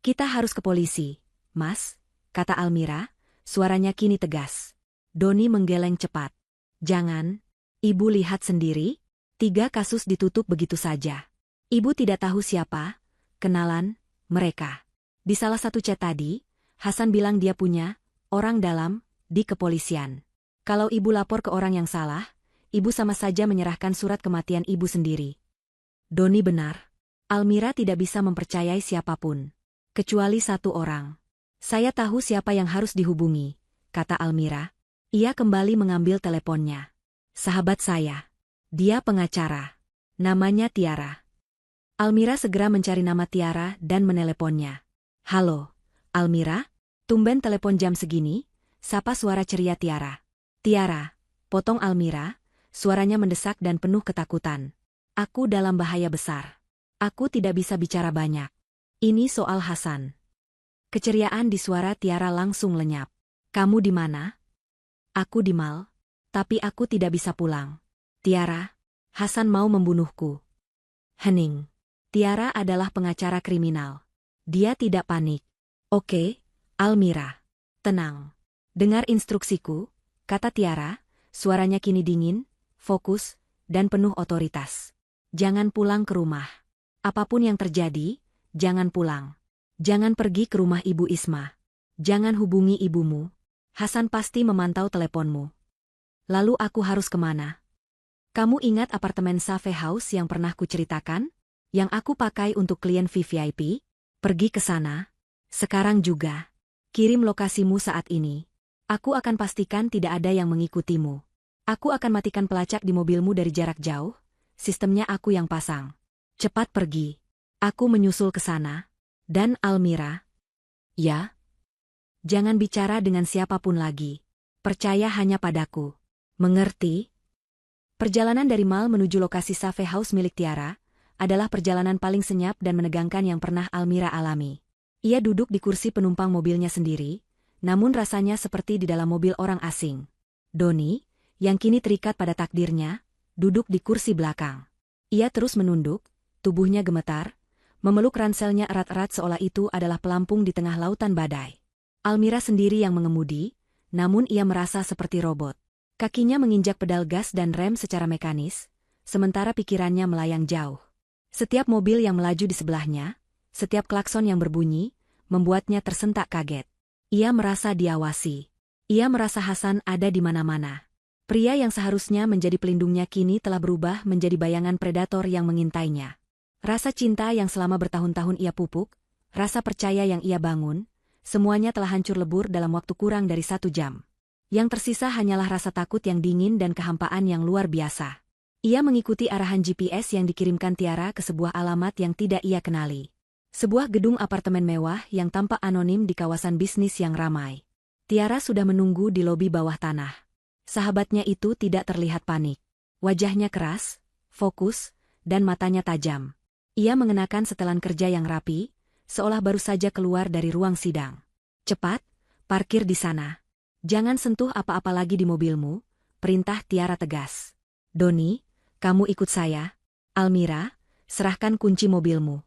Speaker 1: Kita harus ke polisi, Mas, kata Almira, suaranya kini tegas. Doni menggeleng cepat. Jangan, ibu lihat sendiri, 3 kasus ditutup begitu saja. Ibu tidak tahu siapa, kenalan, mereka. Di salah satu chat tadi, Hasan bilang dia punya orang dalam di kepolisian. Kalau ibu lapor ke orang yang salah, ibu sama saja menyerahkan surat kematian ibu sendiri. Doni benar. Almira tidak bisa mempercayai siapapun. Kecuali satu orang. Saya tahu siapa yang harus dihubungi, kata Almira. Ia kembali mengambil teleponnya. Sahabat saya. Dia pengacara. Namanya Tiara. Almira segera mencari nama Tiara dan meneleponnya. Halo, Almira? Tumben telepon jam segini? Sapa suara ceria Tiara. Tiara, potong Almira, suaranya mendesak dan penuh ketakutan. Aku dalam bahaya besar. Aku tidak bisa bicara banyak. Ini soal Hasan. Keceriaan di suara Tiara langsung lenyap. Kamu di mana? Aku di Mal, tapi aku tidak bisa pulang. Tiara, Hasan mau membunuhku. Hening. Tiara adalah pengacara kriminal. Dia tidak panik. Oke, Almira. Tenang. Dengar instruksiku, kata Tiara, suaranya kini dingin, fokus, dan penuh otoritas. Jangan pulang ke rumah. Apapun yang terjadi, jangan pulang. Jangan pergi ke rumah Ibu Isma. Jangan hubungi ibumu. Hasan pasti memantau teleponmu. Lalu aku harus kemana? Kamu ingat apartemen Safe House yang pernah kuceritakan? Yang aku pakai untuk klien VVIP? Pergi ke sana. Sekarang juga. Kirim lokasimu saat ini. Aku akan pastikan tidak ada yang mengikutimu. Aku akan matikan pelacak di mobilmu dari jarak jauh. Sistemnya aku yang pasang. Cepat pergi. Aku menyusul ke sana. Dan Almira. Ya? Jangan bicara dengan siapapun lagi. Percaya hanya padaku. Mengerti? Perjalanan dari Mal menuju lokasi Safe House milik Tiara adalah perjalanan paling senyap dan menegangkan yang pernah Almira alami. Ia duduk di kursi penumpang mobilnya sendiri, namun rasanya seperti di dalam mobil orang asing. Doni, yang kini terikat pada takdirnya, duduk di kursi belakang. Ia terus menunduk, tubuhnya gemetar, memeluk ranselnya erat-erat seolah itu adalah pelampung di tengah lautan badai. Almira sendiri yang mengemudi, namun ia merasa seperti robot. Kakinya menginjak pedal gas dan rem secara mekanis, sementara pikirannya melayang jauh. Setiap mobil yang melaju di sebelahnya, setiap klakson yang berbunyi, membuatnya tersentak kaget. Ia merasa diawasi. Ia merasa Hasan ada di mana-mana. Pria yang seharusnya menjadi pelindungnya kini telah berubah menjadi bayangan predator yang mengintainya. Rasa cinta yang selama bertahun-tahun ia pupuk, rasa percaya yang ia bangun, semuanya telah hancur lebur dalam waktu kurang dari 1 jam. Yang tersisa hanyalah rasa takut yang dingin dan kehampaan yang luar biasa. Ia mengikuti arahan GPS yang dikirimkan Tiara ke sebuah alamat yang tidak ia kenali. Sebuah gedung apartemen mewah yang tampak anonim di kawasan bisnis yang ramai. Tiara sudah menunggu di lobi bawah tanah. Sahabatnya itu tidak terlihat panik. Wajahnya keras, fokus, dan matanya tajam. Ia mengenakan setelan kerja yang rapi, seolah baru saja keluar dari ruang sidang. Cepat, parkir di sana. Jangan sentuh apa-apa lagi di mobilmu, perintah Tiara tegas. Doni, kamu ikut saya. Almira, serahkan kunci mobilmu.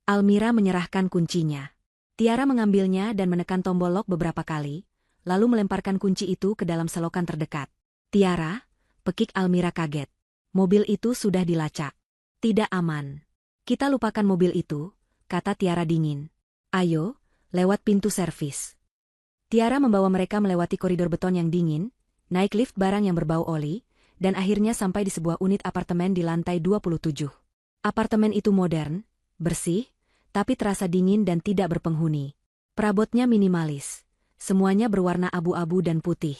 Speaker 1: Almira menyerahkan kuncinya. Tiara mengambilnya dan menekan tombol lock beberapa kali, lalu melemparkan kunci itu ke dalam selokan terdekat. Tiara, pekik Almira kaget. Mobil itu sudah dilacak. Tidak aman. Kita lupakan mobil itu, kata Tiara dingin. Ayo, lewat pintu servis. Tiara membawa mereka melewati koridor beton yang dingin, naik lift barang yang berbau oli, dan akhirnya sampai di sebuah unit apartemen di lantai 27. Apartemen itu modern, bersih, tapi terasa dingin dan tidak berpenghuni. Perabotnya minimalis. Semuanya berwarna abu-abu dan putih.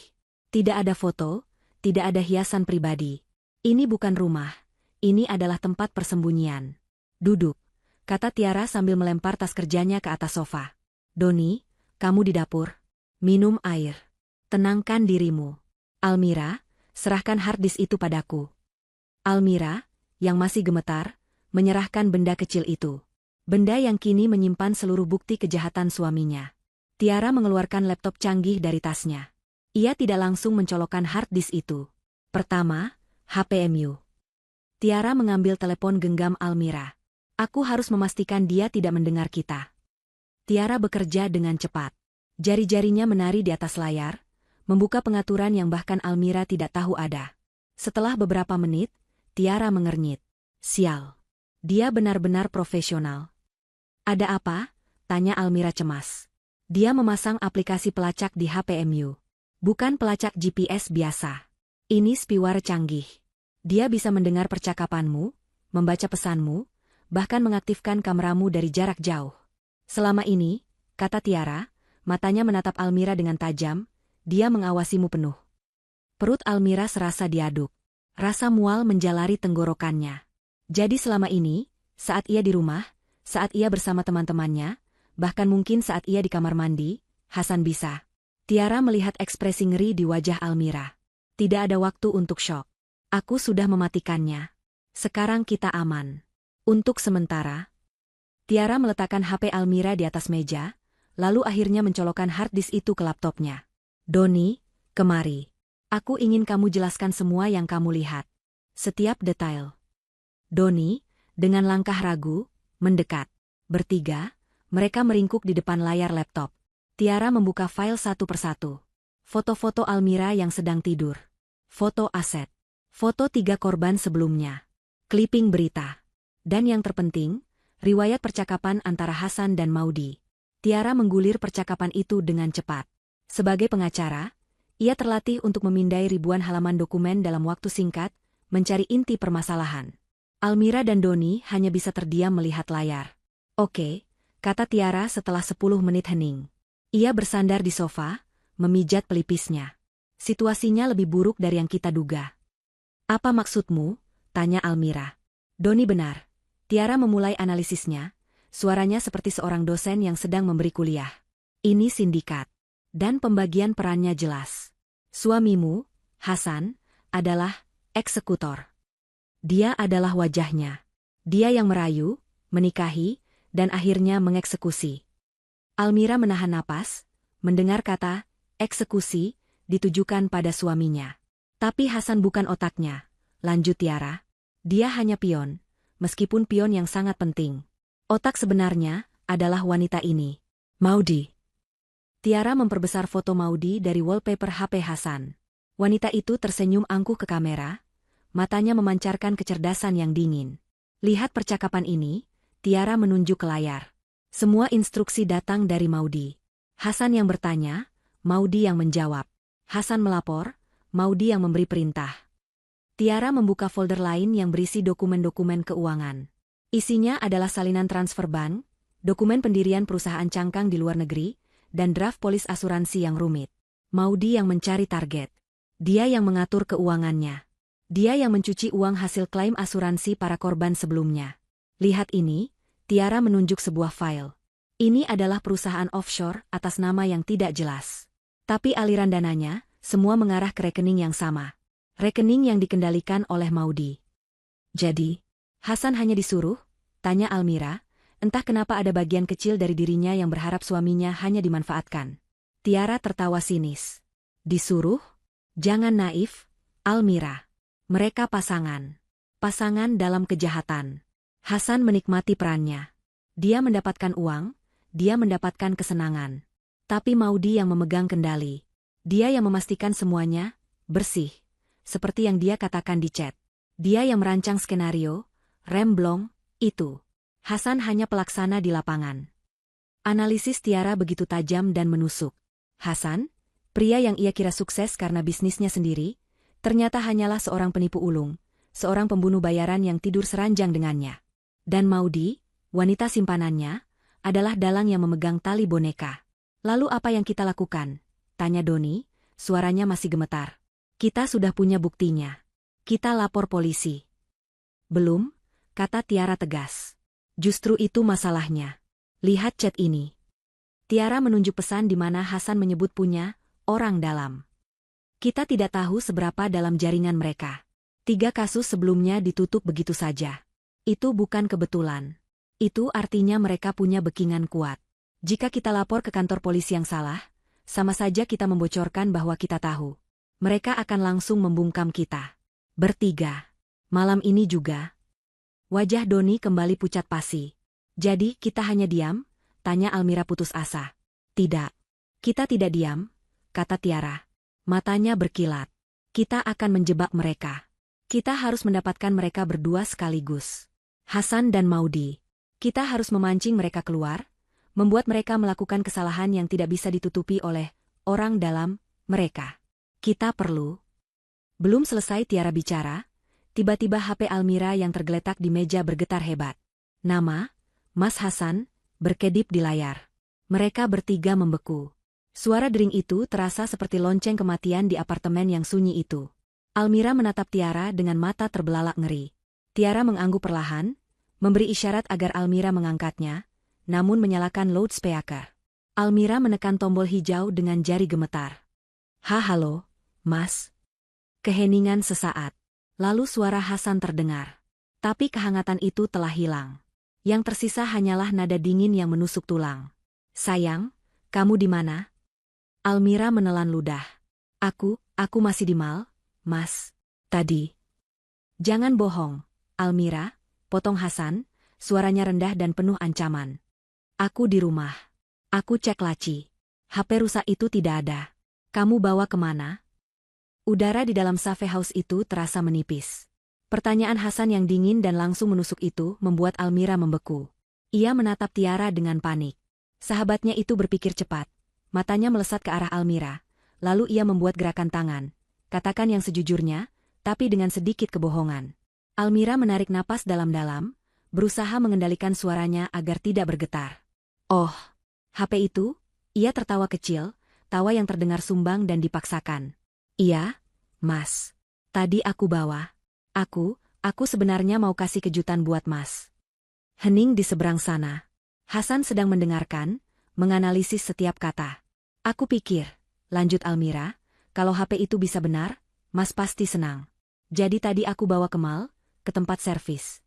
Speaker 1: Tidak ada foto, tidak ada hiasan pribadi. Ini bukan rumah, ini adalah tempat persembunyian. Duduk, kata Tiara sambil melempar tas kerjanya ke atas sofa. Doni, kamu di dapur. Minum air. Tenangkan dirimu. Almira, serahkan harddisk itu padaku. Almira, yang masih gemetar, menyerahkan benda kecil itu. Benda yang kini menyimpan seluruh bukti kejahatan suaminya. Tiara mengeluarkan laptop canggih dari tasnya. Ia tidak langsung mencolokkan harddisk itu. Pertama, HPMU. Tiara mengambil telepon genggam Almira. Aku harus memastikan dia tidak mendengar kita. Tiara bekerja dengan cepat. Jari-jarinya menari di atas layar, membuka pengaturan yang bahkan Almira tidak tahu ada. Setelah beberapa menit, Tiara mengernyit. Sial. Dia benar-benar profesional. Ada apa? Tanya Almira cemas. Dia memasang aplikasi pelacak di HPMU. Bukan pelacak GPS biasa. Ini spyware canggih. Dia bisa mendengar percakapanmu, membaca pesanmu, bahkan mengaktifkan kameramu dari jarak jauh. Selama ini, kata Tiara, matanya menatap Almira dengan tajam, dia mengawasimu penuh. Perut Almira serasa diaduk. Rasa mual menjalari tenggorokannya. Jadi selama ini, saat ia di rumah, saat ia bersama teman-temannya, bahkan mungkin saat ia di kamar mandi, Hasan bisa. Tiara melihat ekspresi ngeri di wajah Almira. Tidak ada waktu untuk syok. Aku sudah mematikannya. Sekarang kita aman. Untuk sementara. Tiara meletakkan HP Almira di atas meja, lalu akhirnya mencolokkan harddisk itu ke laptopnya. Doni, kemari. Aku ingin kamu jelaskan semua yang kamu lihat. Setiap detail. Doni, dengan langkah ragu, mendekat. Bertiga, mereka meringkuk di depan layar laptop. Tiara membuka file satu persatu. Foto-foto Almira yang sedang tidur. Foto aset. Foto 3 korban sebelumnya. Clipping berita. Dan yang terpenting, riwayat percakapan antara Hasan dan Maudi. Tiara menggulir percakapan itu dengan cepat. Sebagai pengacara, ia terlatih untuk memindai ribuan halaman dokumen dalam waktu singkat, mencari inti permasalahan. Almira dan Doni hanya bisa terdiam melihat layar. Oke, kata Tiara setelah 10 menit hening. Ia bersandar di sofa, memijat pelipisnya. Situasinya lebih buruk dari yang kita duga. Apa maksudmu? Tanya Almira. Doni benar. Tiara memulai analisisnya, suaranya seperti seorang dosen yang sedang memberi kuliah. Ini sindikat. Dan pembagian perannya jelas. Suamimu, Hasan, adalah eksekutor. Dia adalah wajahnya. Dia yang merayu, menikahi, dan akhirnya mengeksekusi. Almira menahan napas, mendengar kata eksekusi ditujukan pada suaminya. Tapi Hasan bukan otaknya, lanjut Tiara. Dia hanya pion, meskipun pion yang sangat penting. Otak sebenarnya adalah wanita ini, Maudi. Tiara memperbesar foto Maudi dari wallpaper HP Hasan. Wanita itu tersenyum angkuh ke kamera, matanya memancarkan kecerdasan yang dingin. Lihat percakapan ini, Tiara menunjuk ke layar. Semua instruksi datang dari Maudi. Hasan yang bertanya, Maudi yang menjawab. Hasan melapor, Maudi yang memberi perintah. Tiara membuka folder lain yang berisi dokumen-dokumen keuangan. Isinya adalah salinan transfer bank, dokumen pendirian perusahaan cangkang di luar negeri, dan draft polis asuransi yang rumit. Maudi yang mencari target. Dia yang mengatur keuangannya. Dia yang mencuci uang hasil klaim asuransi para korban sebelumnya. Lihat ini, Tiara menunjuk sebuah file. Ini adalah perusahaan offshore atas nama yang tidak jelas. Tapi aliran dananya, semua mengarah ke rekening yang sama. Rekening yang dikendalikan oleh Maudi. Jadi, Hasan hanya disuruh, tanya Almira, entah kenapa ada bagian kecil dari dirinya yang berharap suaminya hanya dimanfaatkan. Tiara tertawa sinis. Disuruh? Jangan naif, Almira. Mereka pasangan. Pasangan dalam kejahatan. Hasan menikmati perannya. Dia mendapatkan uang, dia mendapatkan kesenangan. Tapi Maudi yang memegang kendali. Dia yang memastikan semuanya bersih, seperti yang dia katakan di chat. Dia yang merancang skenario, remblong, itu. Hasan hanya pelaksana di lapangan. Analisis Tiara begitu tajam dan menusuk. Hasan, pria yang ia kira sukses karena bisnisnya sendiri, ternyata hanyalah seorang penipu ulung, seorang pembunuh bayaran yang tidur seranjang dengannya. Dan Maudi, wanita simpanannya, adalah dalang yang memegang tali boneka. Lalu apa yang kita lakukan? Tanya Doni, suaranya masih gemetar. Kita sudah punya buktinya. Kita lapor polisi. Belum, kata Tiara tegas. Justru itu masalahnya. Lihat chat ini. Tiara menunjuk pesan di mana Hasan menyebut punya orang dalam. Kita tidak tahu seberapa dalam jaringan mereka. 3 kasus sebelumnya ditutup begitu saja. Itu bukan kebetulan. Itu artinya mereka punya backingan kuat. Jika kita lapor ke kantor polisi yang salah, sama saja kita membocorkan bahwa kita tahu. Mereka akan langsung membungkam kita. Bertiga. Malam ini juga. Wajah Doni kembali pucat pasi. Jadi kita hanya diam? Tanya Almira putus asa. Tidak. Kita tidak diam, kata Tiara. Matanya berkilat. Kita akan menjebak mereka. Kita harus mendapatkan mereka berdua sekaligus. Hasan dan Maudi. Kita harus memancing mereka keluar, membuat mereka melakukan kesalahan yang tidak bisa ditutupi oleh orang dalam mereka. Kita perlu. Belum selesai Tiara bicara, tiba-tiba HP Almira yang tergeletak di meja bergetar hebat. Nama, Mas Hasan, berkedip di layar. Mereka bertiga membeku. Suara dering itu terasa seperti lonceng kematian di apartemen yang sunyi itu. Almira menatap Tiara dengan mata terbelalak ngeri. Tiara mengangguk perlahan, memberi isyarat agar Almira mengangkatnya, namun menyalakan loudspeaker. Almira menekan tombol hijau dengan jari gemetar. Halo, Mas. Keheningan sesaat. Lalu suara Hasan terdengar. Tapi kehangatan itu telah hilang. Yang tersisa hanyalah nada dingin yang menusuk tulang. Sayang, kamu di mana? Almira menelan ludah. Aku masih di mal, Mas. Tadi. Jangan bohong, Almira, potong Hasan, suaranya rendah dan penuh ancaman. Aku di rumah. Aku cek laci. HP rusak itu tidak ada. Kamu bawa kemana? Udara di dalam safe house itu terasa menipis. Pertanyaan Hasan yang dingin dan langsung menusuk itu membuat Almira membeku. Ia menatap Tiara dengan panik. Sahabatnya itu berpikir cepat. Matanya melesat ke arah Almira. Lalu ia membuat gerakan tangan. Katakan yang sejujurnya, tapi dengan sedikit kebohongan. Almira menarik napas dalam-dalam, berusaha mengendalikan suaranya agar tidak bergetar. Oh, HP itu? Ia tertawa kecil, tawa yang terdengar sumbang dan dipaksakan. Iya, Mas. Tadi aku bawa. Aku sebenarnya mau kasih kejutan buat Mas. Hening di seberang sana. Hasan sedang mendengarkan, menganalisis setiap kata. Aku pikir, lanjut Almira, kalau HP itu bisa benar, Mas pasti senang. Jadi tadi aku bawa ke mall, ke tempat servis.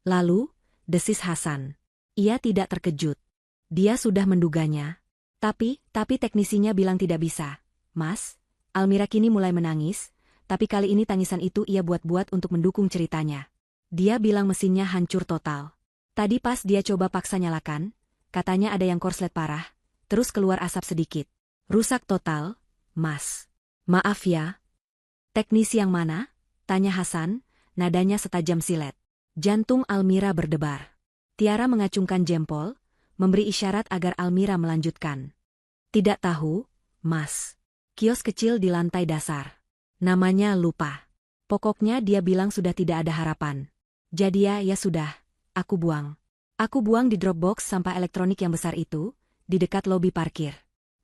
Speaker 1: Lalu, desis Hasan. Ia tidak terkejut. Dia sudah menduganya. Tapi teknisinya bilang tidak bisa. Mas, Almira kini mulai menangis, tapi kali ini tangisan itu ia buat-buat untuk mendukung ceritanya. Dia bilang mesinnya hancur total. Tadi pas dia coba paksa nyalakan, katanya ada yang korslet parah, terus keluar asap sedikit. Rusak total, Mas. Maaf ya. Teknisi yang mana? Tanya Hasan, nadanya setajam silet. Jantung Almira berdebar. Tiara mengacungkan jempol, memberi isyarat agar Almira melanjutkan. Tidak tahu, Mas. Kios kecil di lantai dasar. Namanya lupa. Pokoknya dia bilang sudah tidak ada harapan. Jadi ya sudah, aku buang. Aku buang di Dropbox sampah elektronik yang besar itu, di dekat lobi parkir.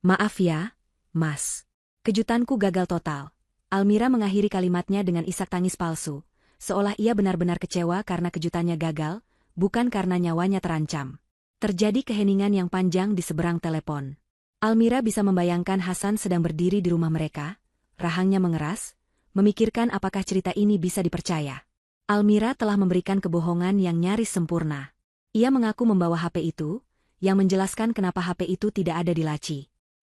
Speaker 1: Maaf ya, Mas. Kejutanku gagal total. Almira mengakhiri kalimatnya dengan isak tangis palsu, seolah ia benar-benar kecewa karena kejutannya gagal, bukan karena nyawanya terancam. Terjadi keheningan yang panjang di seberang telepon. Almira bisa membayangkan Hasan sedang berdiri di rumah mereka, rahangnya mengeras, memikirkan apakah cerita ini bisa dipercaya. Almira telah memberikan kebohongan yang nyaris sempurna. Ia mengaku membawa HP itu, yang menjelaskan kenapa HP itu tidak ada di laci.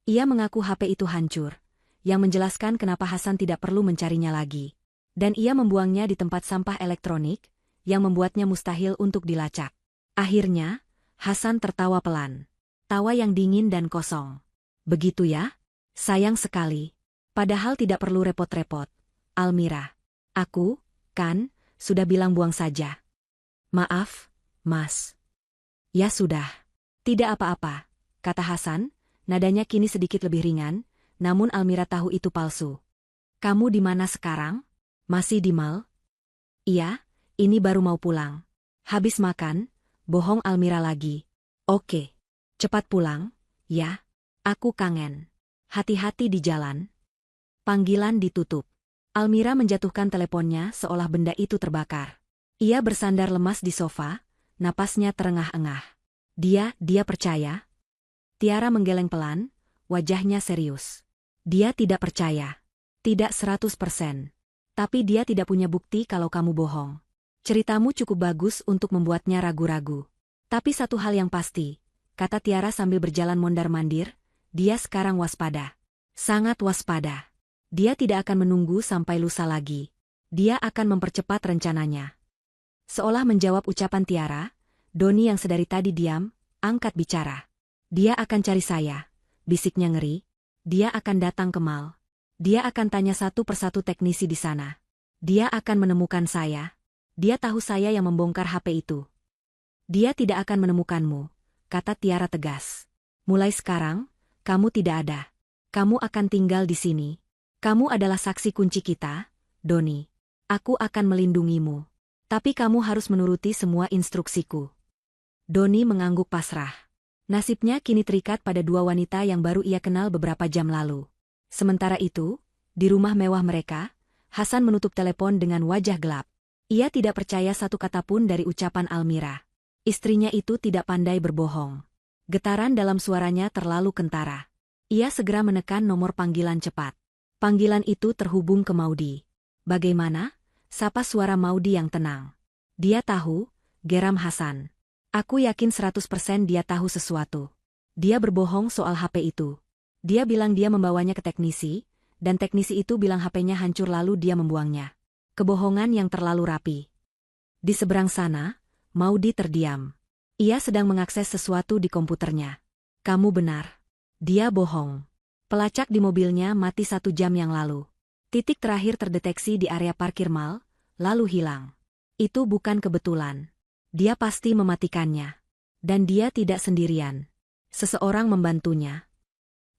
Speaker 1: Ia mengaku HP itu hancur, yang menjelaskan kenapa Hasan tidak perlu mencarinya lagi. Dan ia membuangnya di tempat sampah elektronik, yang membuatnya mustahil untuk dilacak. Akhirnya, Hasan tertawa pelan. Tawa yang dingin dan kosong. Begitu ya? Sayang sekali. Padahal tidak perlu repot-repot. Almira. Aku, kan, sudah bilang buang saja. Maaf, Mas. Ya sudah. Tidak apa-apa, kata Hasan, nadanya kini sedikit lebih ringan, namun Almira tahu itu palsu. Kamu di mana sekarang? Masih di mall? Iya, ini baru mau pulang. Habis makan, bohong Almira lagi. Oke. Cepat pulang, ya. Aku kangen. Hati-hati di jalan. Panggilan ditutup. Almira menjatuhkan teleponnya seolah benda itu terbakar. Ia bersandar lemas di sofa, napasnya terengah-engah. Dia percaya? Tiara menggeleng pelan, wajahnya serius. Dia tidak percaya. Tidak 100%. Tapi dia tidak punya bukti kalau kamu bohong. Ceritamu cukup bagus untuk membuatnya ragu-ragu. Tapi satu hal yang pasti, kata Tiara sambil berjalan mondar-mandir, dia sekarang waspada. Sangat waspada. Dia tidak akan menunggu sampai lusa lagi. Dia akan mempercepat rencananya. Seolah menjawab ucapan Tiara, Doni yang sedari tadi diam, angkat bicara. Dia akan cari saya, bisiknya ngeri. Dia akan datang ke mall. Dia akan tanya satu persatu teknisi di sana. Dia akan menemukan saya. Dia tahu saya yang membongkar HP itu. Dia tidak akan menemukanmu, kata Tiara tegas. Mulai sekarang, kamu tidak ada. Kamu akan tinggal di sini. Kamu adalah saksi kunci kita, Doni. Aku akan melindungimu. Tapi kamu harus menuruti semua instruksiku. Doni mengangguk pasrah. Nasibnya kini terikat pada dua wanita yang baru ia kenal beberapa jam lalu. Sementara itu, di rumah mewah mereka, Hasan menutup telepon dengan wajah gelap. Ia tidak percaya satu kata pun dari ucapan Almira. Istrinya itu tidak pandai berbohong. Getaran dalam suaranya terlalu kentara. Ia segera menekan nomor panggilan cepat. Panggilan itu terhubung ke Maudi. Bagaimana? Sapa suara Maudi yang tenang. Dia tahu, geram Hasan. Aku yakin 100% dia tahu sesuatu. Dia berbohong soal HP itu. Dia bilang dia membawanya ke teknisi, dan teknisi itu bilang HP-nya hancur lalu dia membuangnya. Kebohongan yang terlalu rapi. Di seberang sana, Maudi terdiam. Ia sedang mengakses sesuatu di komputernya. Kamu benar. Dia bohong. Pelacak di mobilnya mati 1 jam yang lalu. Titik terakhir terdeteksi di area parkir mall, lalu hilang. Itu bukan kebetulan. Dia pasti mematikannya. Dan dia tidak sendirian. Seseorang membantunya.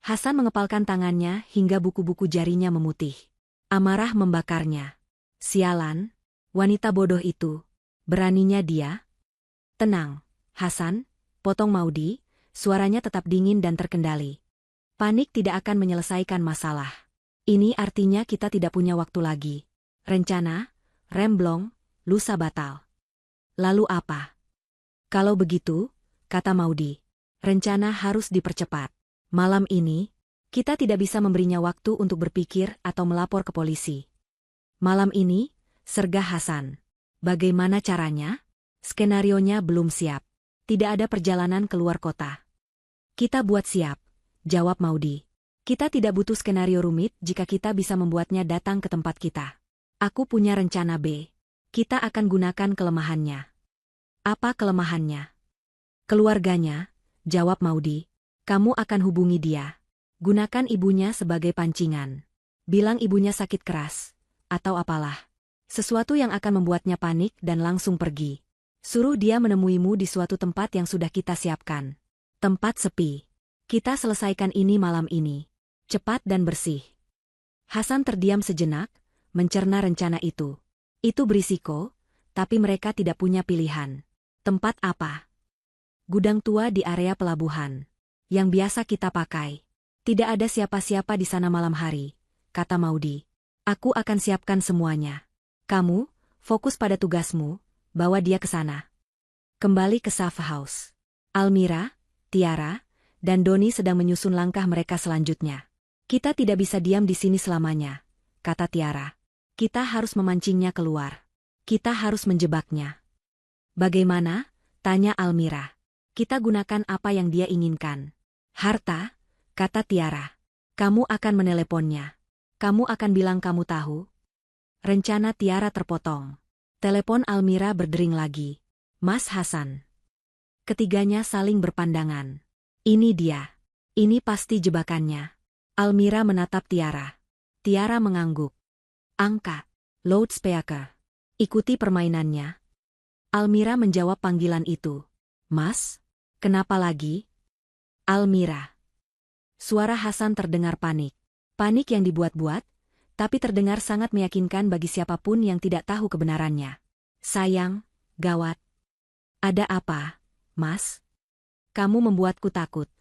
Speaker 1: Hasan mengepalkan tangannya hingga buku-buku jarinya memutih. Amarah membakarnya. Sialan, wanita bodoh itu. Beraninya dia? Tenang, Hasan, potong Maudi, suaranya tetap dingin dan terkendali. Panik tidak akan menyelesaikan masalah. Ini artinya kita tidak punya waktu lagi. Rencana, remblong, lusa batal. Lalu apa? Kalau begitu, kata Maudi, rencana harus dipercepat. Malam ini, kita tidak bisa memberinya waktu untuk berpikir atau melapor ke polisi. Malam ini, sergah Hasan. Bagaimana caranya? Skenarionya belum siap. Tidak ada perjalanan keluar kota. Kita buat siap, jawab Maudi. Kita tidak butuh skenario rumit jika kita bisa membuatnya datang ke tempat kita. Aku punya rencana B. Kita akan gunakan kelemahannya. Apa kelemahannya? Keluarganya, jawab Maudi. Kamu akan hubungi dia. Gunakan ibunya sebagai pancingan. Bilang ibunya sakit keras, atau apalah. Sesuatu yang akan membuatnya panik dan langsung pergi. Suruh dia menemuimu di suatu tempat yang sudah kita siapkan. Tempat sepi. Kita selesaikan ini malam ini. Cepat dan bersih. Hasan terdiam sejenak, mencerna rencana itu. Itu berisiko, tapi mereka tidak punya pilihan. Tempat apa? Gudang tua di area pelabuhan. Yang biasa kita pakai. Tidak ada siapa-siapa di sana malam hari, kata Maudi. Aku akan siapkan semuanya. Kamu, fokus pada tugasmu, bawa dia ke sana. Kembali ke Safe House. Almira, Tiara, dan Doni sedang menyusun langkah mereka selanjutnya. Kita tidak bisa diam di sini selamanya, kata Tiara. Kita harus memancingnya keluar. Kita harus menjebaknya. Bagaimana? Tanya Almira. Kita gunakan apa yang dia inginkan. Harta, kata Tiara. Kamu akan meneleponnya. Kamu akan bilang kamu tahu. Rencana Tiara terpotong. Telepon Almira berdering lagi. Mas Hasan. Ketiganya saling berpandangan. Ini dia. Ini pasti jebakannya. Almira menatap Tiara. Tiara mengangguk. Angkat. Loudspeaker. Ikuti permainannya. Almira menjawab panggilan itu. Mas? Kenapa lagi? Almira. Suara Hasan terdengar panik. Panik yang dibuat-buat, tapi terdengar sangat meyakinkan bagi siapapun yang tidak tahu kebenarannya. Sayang, gawat. Ada apa, Mas? Kamu membuatku takut.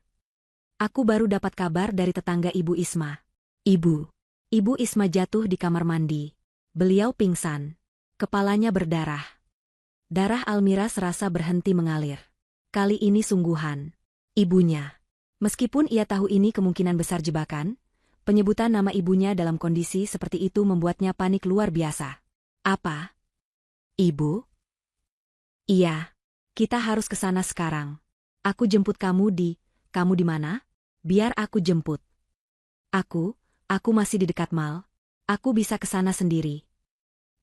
Speaker 1: Aku baru dapat kabar dari tetangga Ibu Isma. Ibu Isma jatuh di kamar mandi. Beliau pingsan. Kepalanya berdarah. Darah Almira serasa berhenti mengalir. Kali ini sungguhan. Ibunya. Meskipun ia tahu ini kemungkinan besar jebakan, penyebutan nama ibunya dalam kondisi seperti itu membuatnya panik luar biasa. Apa? Ibu? Iya. Kita harus ke sana sekarang. Aku jemput kamu di mana? Biar aku jemput. Aku masih di dekat mal. Aku bisa ke sana sendiri.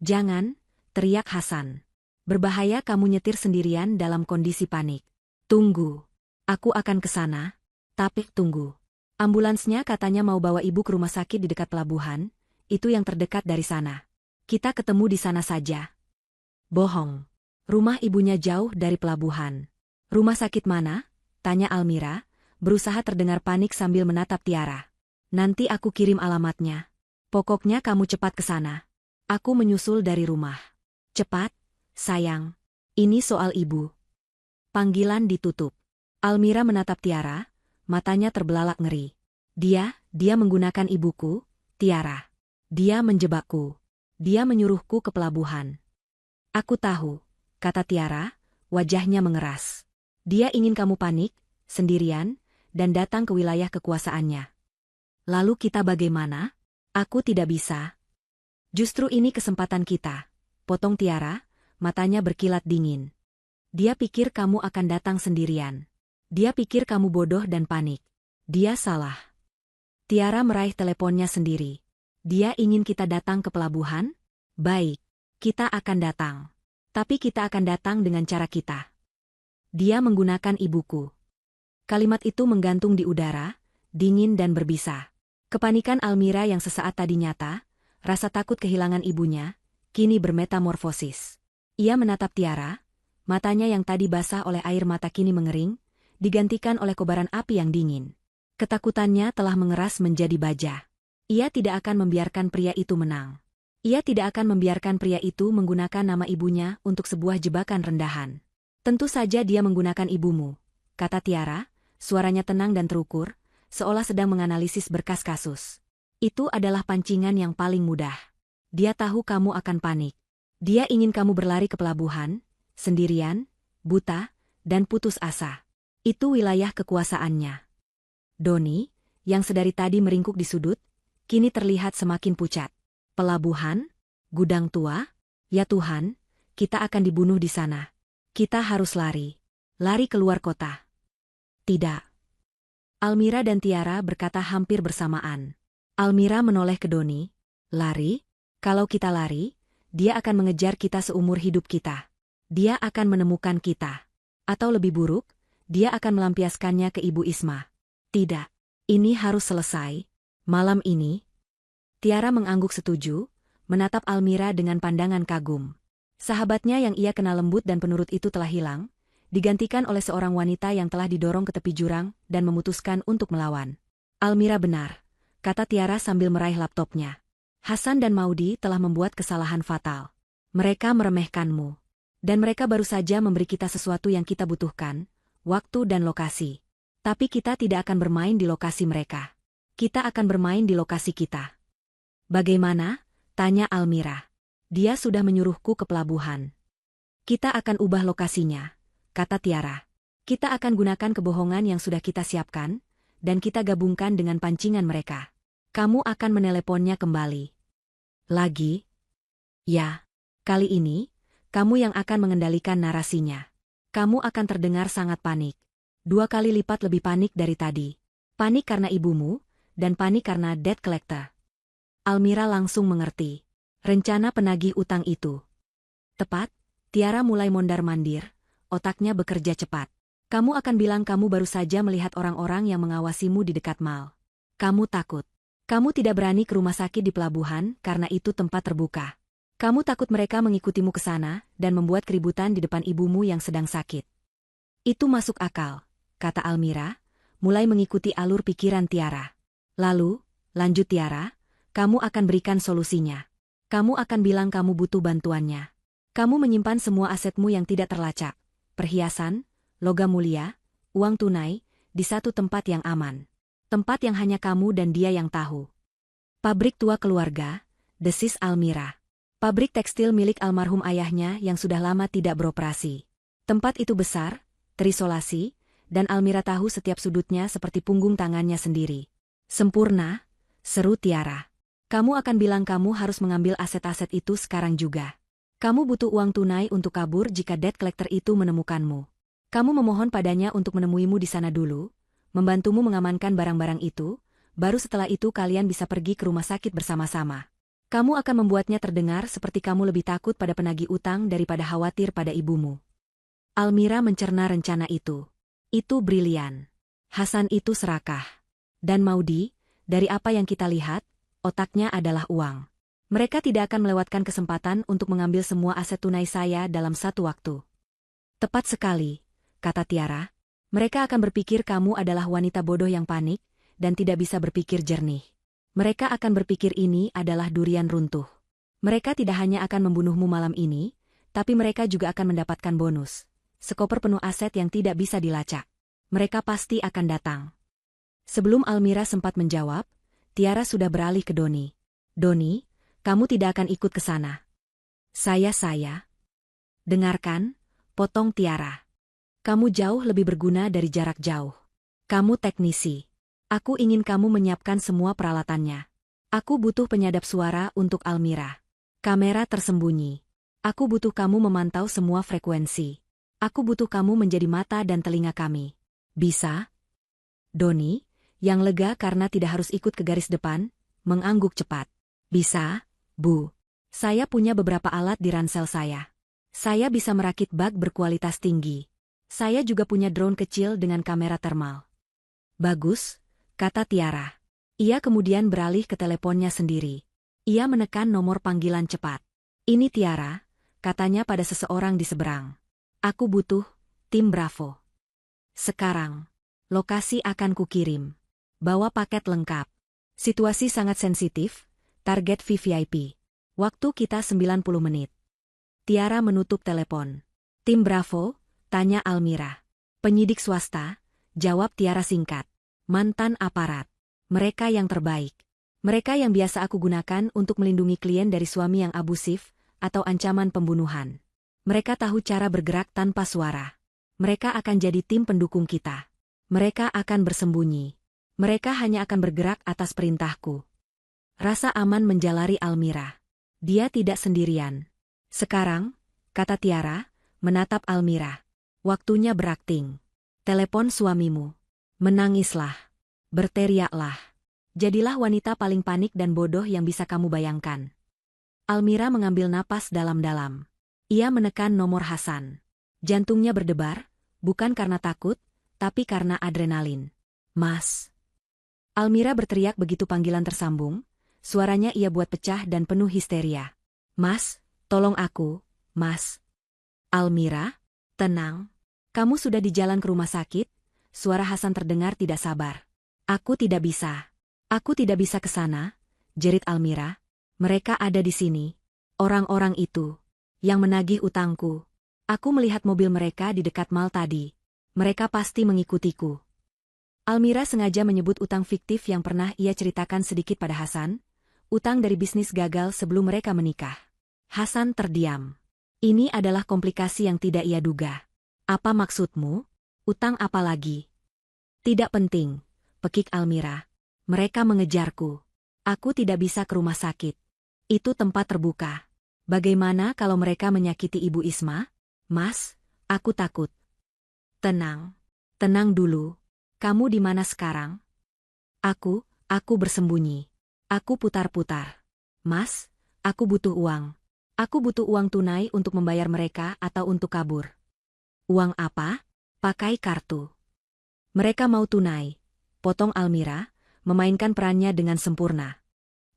Speaker 1: Jangan, teriak Hasan. Berbahaya kamu nyetir sendirian dalam kondisi panik. Tunggu. Aku akan ke sana. Tapi tunggu. Ambulansnya katanya mau bawa ibu ke rumah sakit di dekat pelabuhan, itu yang terdekat dari sana. Kita ketemu di sana saja. Bohong. Rumah ibunya jauh dari pelabuhan. Rumah sakit mana? Tanya Almira, berusaha terdengar panik sambil menatap Tiara. Nanti aku kirim alamatnya. Pokoknya kamu cepat ke sana. Aku menyusul dari rumah. Cepat, sayang. Ini soal ibu. Panggilan ditutup. Almira menatap Tiara, matanya terbelalak ngeri. Dia menggunakan ibuku, Tiara. Dia menjebakku. Dia menyuruhku ke pelabuhan. Aku tahu, kata Tiara, wajahnya mengeras. Dia ingin kamu panik, sendirian, dan datang ke wilayah kekuasaannya. Lalu kita bagaimana? Aku tidak bisa. Justru ini kesempatan kita. Potong Tiara, matanya berkilat dingin. Dia pikir kamu akan datang sendirian. Dia pikir kamu bodoh dan panik. Dia salah. Tiara meraih teleponnya sendiri. Dia ingin kita datang ke pelabuhan? Baik, kita akan datang. Tapi kita akan datang dengan cara kita. Dia menggunakan ibuku. Kalimat itu menggantung di udara, dingin dan berbisa. Kepanikan Almira yang sesaat tadi nyata, rasa takut kehilangan ibunya, kini bermetamorfosis. Ia menatap Tiara, matanya yang tadi basah oleh air mata kini mengering, digantikan oleh kobaran api yang dingin. Ketakutannya telah mengeras menjadi baja. Ia tidak akan membiarkan pria itu menang. Ia tidak akan membiarkan pria itu menggunakan nama ibunya untuk sebuah jebakan rendahan. Tentu saja dia menggunakan ibumu, kata Tiara, suaranya tenang dan terukur, seolah sedang menganalisis berkas kasus. Itu adalah pancingan yang paling mudah. Dia tahu kamu akan panik. Dia ingin kamu berlari ke pelabuhan, sendirian, buta, dan putus asa. Itu wilayah kekuasaannya. Doni, yang sedari tadi meringkuk di sudut, kini terlihat semakin pucat. Pelabuhan? Gudang tua? Ya Tuhan, kita akan dibunuh di sana. Kita harus lari. Lari keluar kota. Tidak. Almira dan Tiara berkata hampir bersamaan. Almira menoleh ke Doni. Lari? Kalau kita lari, dia akan mengejar kita seumur hidup kita. Dia akan menemukan kita. Atau lebih buruk, dia akan melampiaskannya ke Ibu Isma. Tidak. Ini harus selesai. Malam ini. Tiara mengangguk setuju, menatap Almira dengan pandangan kagum. Sahabatnya yang ia kenal lembut dan penurut itu telah hilang, digantikan oleh seorang wanita yang telah didorong ke tepi jurang dan memutuskan untuk melawan. Almira benar, kata Tiara sambil meraih laptopnya. Hasan dan Maudi telah membuat kesalahan fatal. Mereka meremehkanmu. Dan mereka baru saja memberi kita sesuatu yang kita butuhkan, waktu dan lokasi. Tapi kita tidak akan bermain di lokasi mereka. Kita akan bermain di lokasi kita. Bagaimana? Tanya Almira. Dia sudah menyuruhku ke pelabuhan. Kita akan ubah lokasinya, kata Tiara. Kita akan gunakan kebohongan yang sudah kita siapkan, dan kita gabungkan dengan pancingan mereka. Kamu akan meneleponnya kembali. Lagi? Ya. Kali ini, kamu yang akan mengendalikan narasinya. Kamu akan terdengar sangat panik. 2 kali lipat lebih panik dari tadi. Panik karena ibumu, dan panik karena debt collector. Almira langsung mengerti. Rencana penagih utang itu. Tepat, Tiara mulai mondar-mandir, otaknya bekerja cepat. Kamu akan bilang kamu baru saja melihat orang-orang yang mengawasimu di dekat mal. Kamu takut. Kamu tidak berani ke rumah sakit di pelabuhan karena itu tempat terbuka. Kamu takut mereka mengikutimu ke sana dan membuat keributan di depan ibumu yang sedang sakit. Itu masuk akal, kata Almira, mulai mengikuti alur pikiran Tiara. Lalu, lanjut Tiara, kamu akan berikan solusinya. Kamu akan bilang kamu butuh bantuannya. Kamu menyimpan semua asetmu yang tidak terlacak, perhiasan, logam mulia, uang tunai, di satu tempat yang aman. Tempat yang hanya kamu dan dia yang tahu. Pabrik tua keluarga, desis Almira. Pabrik tekstil milik almarhum ayahnya yang sudah lama tidak beroperasi. Tempat itu besar, terisolasi, dan Almira tahu setiap sudutnya seperti punggung tangannya sendiri. Sempurna, seru Tiara. Kamu akan bilang kamu harus mengambil aset-aset itu sekarang juga. Kamu butuh uang tunai untuk kabur jika debt collector itu menemukanmu. Kamu memohon padanya untuk menemuimu di sana dulu, membantumu mengamankan barang-barang itu, baru setelah itu kalian bisa pergi ke rumah sakit bersama-sama. Kamu akan membuatnya terdengar seperti kamu lebih takut pada penagih utang daripada khawatir pada ibumu. Almira mencerna rencana itu. Itu brilian. Hasan itu serakah. Dan Maudi, dari apa yang kita lihat, otaknya adalah uang. Mereka tidak akan melewatkan kesempatan untuk mengambil semua aset tunai saya dalam satu waktu. Tepat sekali, kata Tiara. Mereka akan berpikir kamu adalah wanita bodoh yang panik, dan tidak bisa berpikir jernih. Mereka akan berpikir ini adalah durian runtuh. Mereka tidak hanya akan membunuhmu malam ini, tapi mereka juga akan mendapatkan bonus. Sekoper penuh aset yang tidak bisa dilacak. Mereka pasti akan datang. Sebelum Almira sempat menjawab, Tiara sudah beralih ke Doni. Doni, kamu tidak akan ikut ke sana. Saya. Dengarkan, potong Tiara. Kamu jauh lebih berguna dari jarak jauh. Kamu teknisi. Aku ingin kamu menyiapkan semua peralatannya. Aku butuh penyadap suara untuk Almira. Kamera tersembunyi. Aku butuh kamu memantau semua frekuensi. Aku butuh kamu menjadi mata dan telinga kami. Bisa? Doni, yang lega karena tidak harus ikut ke garis depan, mengangguk cepat. Bisa, Bu. Saya punya beberapa alat di ransel saya. Saya bisa merakit bag berkualitas tinggi. Saya juga punya drone kecil dengan kamera termal. Bagus, kata Tiara. Ia kemudian beralih ke teleponnya sendiri. Ia menekan nomor panggilan cepat. Ini Tiara, katanya pada seseorang di seberang. Aku butuh tim Bravo. Sekarang, lokasi akan kukirim. Bawa paket lengkap. Situasi sangat sensitif, target VVIP. Waktu kita 90 menit. Tiara menutup telepon. Tim Bravo, tanya Almira. Penyidik swasta, jawab Tiara singkat. Mantan aparat. Mereka yang terbaik. Mereka yang biasa aku gunakan untuk melindungi klien dari suami yang abusif atau ancaman pembunuhan. Mereka tahu cara bergerak tanpa suara. Mereka akan jadi tim pendukung kita. Mereka akan bersembunyi. Mereka hanya akan bergerak atas perintahku. Rasa aman menjalari Almira. Dia tidak sendirian. Sekarang, kata Tiara, menatap Almira. Waktunya berakting. Telepon suamimu. Menangislah. Berteriaklah. Jadilah wanita paling panik dan bodoh yang bisa kamu bayangkan. Almira mengambil napas dalam-dalam. Ia menekan nomor Hasan. Jantungnya berdebar, bukan karena takut, tapi karena adrenalin. Mas. Almira berteriak begitu panggilan tersambung, suaranya ia buat pecah dan penuh histeria. Mas, tolong aku, Mas. Almira, tenang. Kamu sudah di jalan ke rumah sakit? Suara Hasan terdengar tidak sabar. Aku tidak bisa. Aku tidak bisa ke sana, jerit Almira. Mereka ada di sini. Orang-orang itu. Yang menagih utangku. Aku melihat mobil mereka di dekat mal tadi. Mereka pasti mengikutiku. Almira sengaja menyebut utang fiktif yang pernah ia ceritakan sedikit pada Hasan. Utang dari bisnis gagal sebelum mereka menikah. Hasan terdiam. Ini adalah komplikasi yang tidak ia duga. Apa maksudmu? Utang apa lagi? Tidak penting, pekik Almira. Mereka mengejarku. Aku tidak bisa ke rumah sakit. Itu tempat terbuka. Bagaimana kalau mereka menyakiti Ibu Isma? Mas, aku takut. Tenang. Tenang dulu. Kamu di mana sekarang? Aku bersembunyi. Aku putar-putar. Mas, aku butuh uang. Aku butuh uang tunai untuk membayar mereka atau untuk kabur. Uang apa? Pakai kartu. Mereka mau tunai. Potong Almira, memainkan perannya dengan sempurna.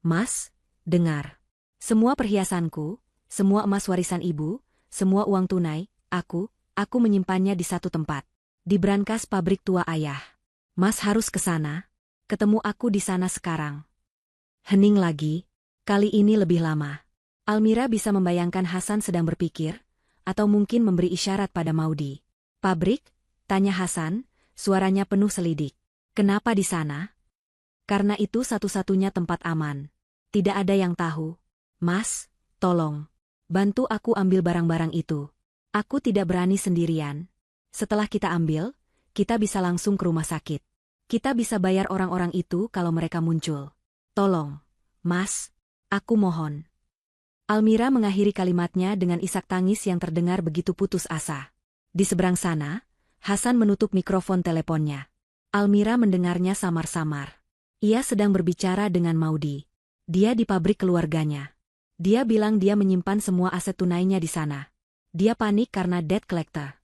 Speaker 1: Mas, dengar. Semua perhiasanku, semua emas warisan ibu, semua uang tunai, aku menyimpannya di satu tempat. Di brankas pabrik tua ayah. Mas harus ke sana. Ketemu aku di sana sekarang. Hening lagi. Kali ini lebih lama. Almira bisa membayangkan Hasan sedang berpikir, atau mungkin memberi isyarat pada Maudi. Pabrik? Tanya Hasan, suaranya penuh selidik. Kenapa di sana? Karena itu satu-satunya tempat aman. Tidak ada yang tahu. Mas, tolong. Bantu aku ambil barang-barang itu. Aku tidak berani sendirian. Setelah kita ambil, kita bisa langsung ke rumah sakit. Kita bisa bayar orang-orang itu kalau mereka muncul. Tolong, Mas. Aku mohon. Almira mengakhiri kalimatnya dengan isak tangis yang terdengar begitu putus asa. Di seberang sana, Hasan menutup mikrofon teleponnya. Almira mendengarnya samar-samar. Ia sedang berbicara dengan Maudi. Dia di pabrik keluarganya. Dia bilang dia menyimpan semua aset tunainya di sana. Dia panik karena debt collector.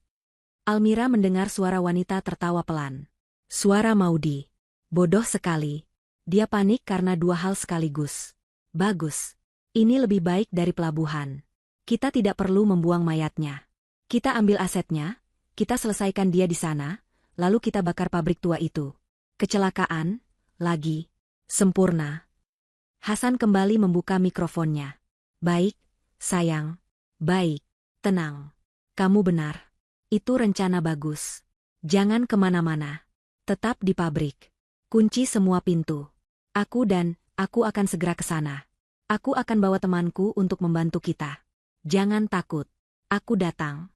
Speaker 1: Almira mendengar suara wanita tertawa pelan. Suara Maudi. Bodoh sekali. Dia panik karena dua hal sekaligus. Bagus. Ini lebih baik dari pelabuhan. Kita tidak perlu membuang mayatnya. Kita ambil asetnya, kita selesaikan dia di sana, lalu kita bakar pabrik tua itu. Kecelakaan, lagi. Sempurna. Hasan kembali membuka mikrofonnya. Baik, sayang. Baik. Tenang. Kamu benar. Itu rencana bagus. Jangan kemana-mana. Tetap di pabrik. Kunci semua pintu. Aku akan segera ke sana. Aku akan bawa temanku untuk membantu kita. Jangan takut. Aku datang.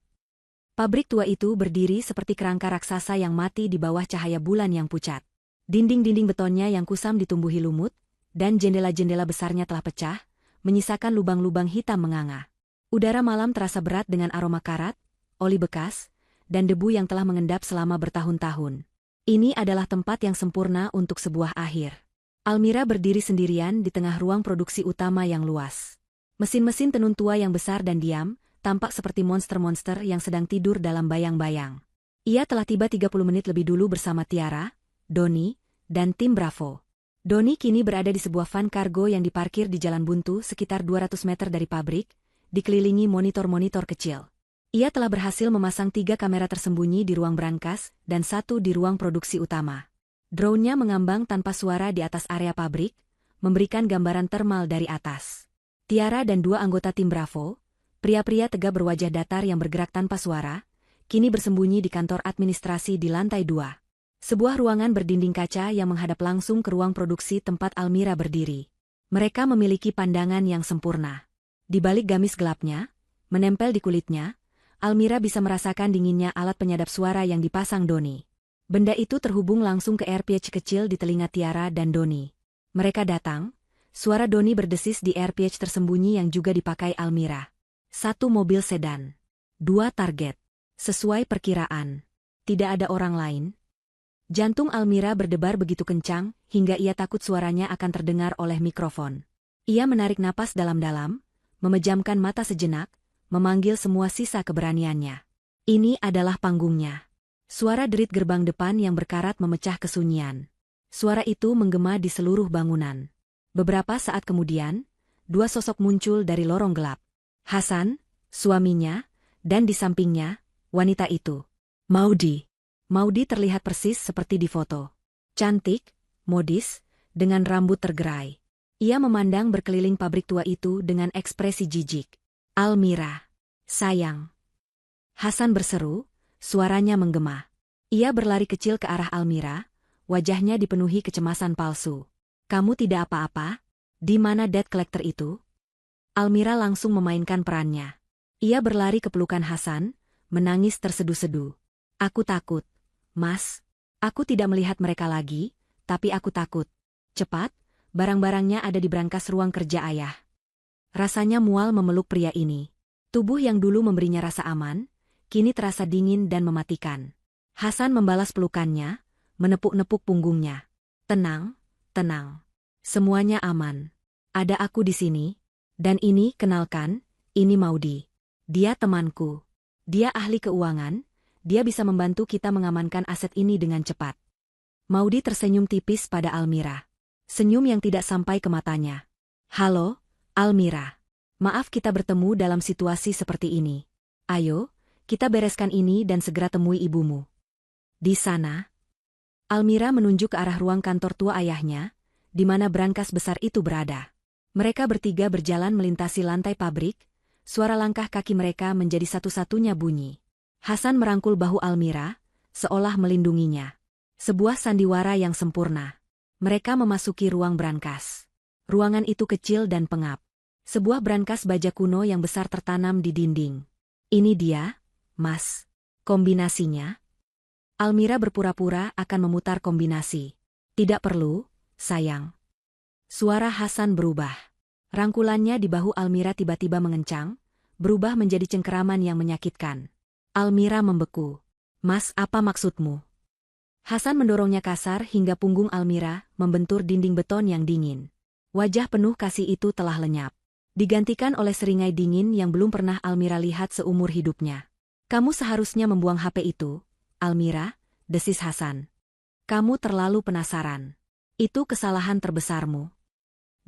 Speaker 1: Pabrik tua itu berdiri seperti kerangka raksasa yang mati di bawah cahaya bulan yang pucat. Dinding-dinding betonnya yang kusam ditumbuhi lumut, dan jendela-jendela besarnya telah pecah, menyisakan lubang-lubang hitam menganga. Udara malam terasa berat dengan aroma karat, oli bekas, dan debu yang telah mengendap selama bertahun-tahun. Ini adalah tempat yang sempurna untuk sebuah akhir. Almira berdiri sendirian di tengah ruang produksi utama yang luas. Mesin-mesin tenun tua yang besar dan diam, tampak seperti monster-monster yang sedang tidur dalam bayang-bayang. Ia telah tiba 30 menit lebih dulu bersama Tiara, Doni, dan tim Bravo. Doni kini berada di sebuah van kargo yang diparkir di jalan buntu sekitar 200 meter dari pabrik, dikelilingi monitor-monitor kecil. Ia telah berhasil memasang 3 kamera tersembunyi di ruang brankas dan 1 di ruang produksi utama. Drone-nya mengambang tanpa suara di atas area pabrik, memberikan gambaran termal dari atas. Tiara dan 2 anggota tim Bravo, pria-pria tegap berwajah datar yang bergerak tanpa suara, kini bersembunyi di kantor administrasi di lantai 2. Sebuah ruangan berdinding kaca yang menghadap langsung ke ruang produksi tempat Almira berdiri. Mereka memiliki pandangan yang sempurna. Di balik gamis gelapnya, menempel di kulitnya, Almira bisa merasakan dinginnya alat penyadap suara yang dipasang Doni. Benda itu terhubung langsung ke earpiece kecil di telinga Tiara dan Doni. Mereka datang, suara Doni berdesis di earpiece tersembunyi yang juga dipakai Almira. 1 mobil sedan. 2 target. Sesuai perkiraan. Tidak ada orang lain. Jantung Almira berdebar begitu kencang, hingga ia takut suaranya akan terdengar oleh mikrofon. Ia menarik napas dalam-dalam, memejamkan mata sejenak, memanggil semua sisa keberaniannya. Ini adalah panggungnya. Suara derit gerbang depan yang berkarat memecah kesunyian. Suara itu menggema di seluruh bangunan. Beberapa saat kemudian, 2 sosok muncul dari lorong gelap. Hasan, suaminya, dan di sampingnya, wanita itu. Maudi. Maudi terlihat persis seperti di foto. Cantik, modis, dengan rambut tergerai. Ia memandang berkeliling pabrik tua itu dengan ekspresi jijik. Almira. Sayang. Hasan berseru, suaranya menggema. Ia berlari kecil ke arah Almira, wajahnya dipenuhi kecemasan palsu. Kamu tidak apa-apa? Di mana debt collector itu? Almira langsung memainkan perannya. Ia berlari ke pelukan Hasan, menangis terseduh-seduh. Aku takut. Mas, aku tidak melihat mereka lagi, tapi aku takut. Cepat, barang-barangnya ada di brankas ruang kerja ayah. Rasanya mual memeluk pria ini. Tubuh yang dulu memberinya rasa aman, kini terasa dingin dan mematikan. Hasan membalas pelukannya, menepuk-nepuk punggungnya. Tenang, tenang. Semuanya aman. Ada aku di sini. Dan ini, kenalkan, ini Maudi. Dia temanku. Dia ahli keuangan. Dia bisa membantu kita mengamankan aset ini dengan cepat. Maudi tersenyum tipis pada Almira. Senyum yang tidak sampai ke matanya. Halo, Almira. Maaf kita bertemu dalam situasi seperti ini. Ayo, kita bereskan ini dan segera temui ibumu. Di sana, Almira menunjuk ke arah ruang kantor tua ayahnya, di mana brankas besar itu berada. Mereka bertiga berjalan melintasi lantai pabrik, suara langkah kaki mereka menjadi satu-satunya bunyi. Hasan merangkul bahu Almira, seolah melindunginya. Sebuah sandiwara yang sempurna. Mereka memasuki ruang brankas. Ruangan itu kecil dan pengap. Sebuah brankas baja kuno yang besar tertanam di dinding. Ini dia, Mas. Kombinasinya? Almira berpura-pura akan memutar kombinasi. Tidak perlu, sayang. Suara Hasan berubah. Rangkulannya di bahu Almira tiba-tiba mengencang, berubah menjadi cengkeraman yang menyakitkan. Almira membeku. Mas, apa maksudmu? Hasan mendorongnya kasar hingga punggung Almira membentur dinding beton yang dingin. Wajah penuh kasih itu telah lenyap. Digantikan oleh seringai dingin yang belum pernah Almira lihat seumur hidupnya. Kamu seharusnya membuang HP itu, Almira, desis Hasan. Kamu terlalu penasaran. Itu kesalahan terbesarmu.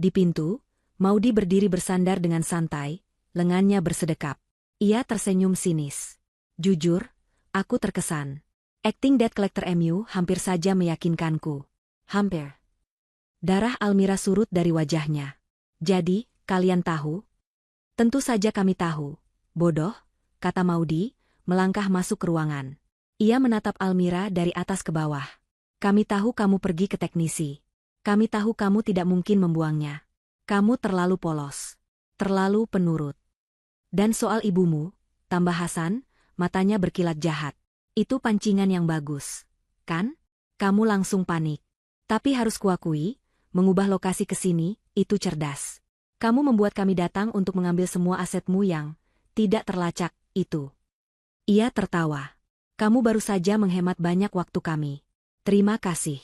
Speaker 1: Di pintu, Maudi berdiri bersandar dengan santai, lengannya bersedekap. Ia tersenyum sinis. Jujur, aku terkesan. Acting Debt Collector MU hampir saja meyakinkanku. Hampir. Darah Almira surut dari wajahnya. Jadi, kalian tahu? Tentu saja kami tahu. Bodoh, kata Maudi, melangkah masuk ke ruangan. Ia menatap Almira dari atas ke bawah. Kami tahu kamu pergi ke teknisi. Kami tahu kamu tidak mungkin membuangnya. Kamu terlalu polos. Terlalu penurut. Dan soal ibumu, tambah Hasan, matanya berkilat jahat. Itu pancingan yang bagus, kan? Kamu langsung panik. Tapi harus kuakui, mengubah lokasi ke sini, itu cerdas. Kamu membuat kami datang untuk mengambil semua asetmu yang tidak terlacak, itu. Ia tertawa. Kamu baru saja menghemat banyak waktu kami. Terima kasih.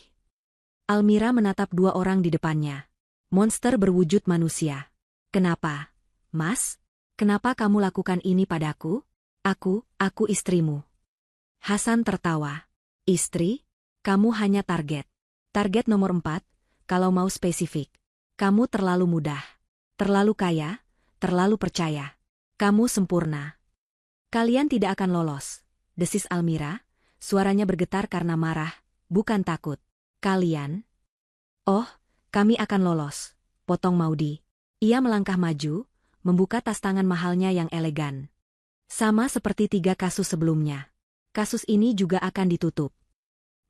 Speaker 1: Almira menatap dua orang di depannya. Monster berwujud manusia. Kenapa, Mas? Kenapa kamu lakukan ini padaku? Aku istrimu. Hasan tertawa. Istri? Kamu hanya target. Target nomor 4, kalau mau spesifik. Kamu terlalu mudah. Terlalu kaya, terlalu percaya. Kamu sempurna. Kalian tidak akan lolos, desis Almira, suaranya bergetar karena marah, bukan takut. Kalian? Oh, kami akan lolos, potong Maudi. Ia melangkah maju, membuka tas tangan mahalnya yang elegan. Sama seperti 3 kasus sebelumnya. Kasus ini juga akan ditutup.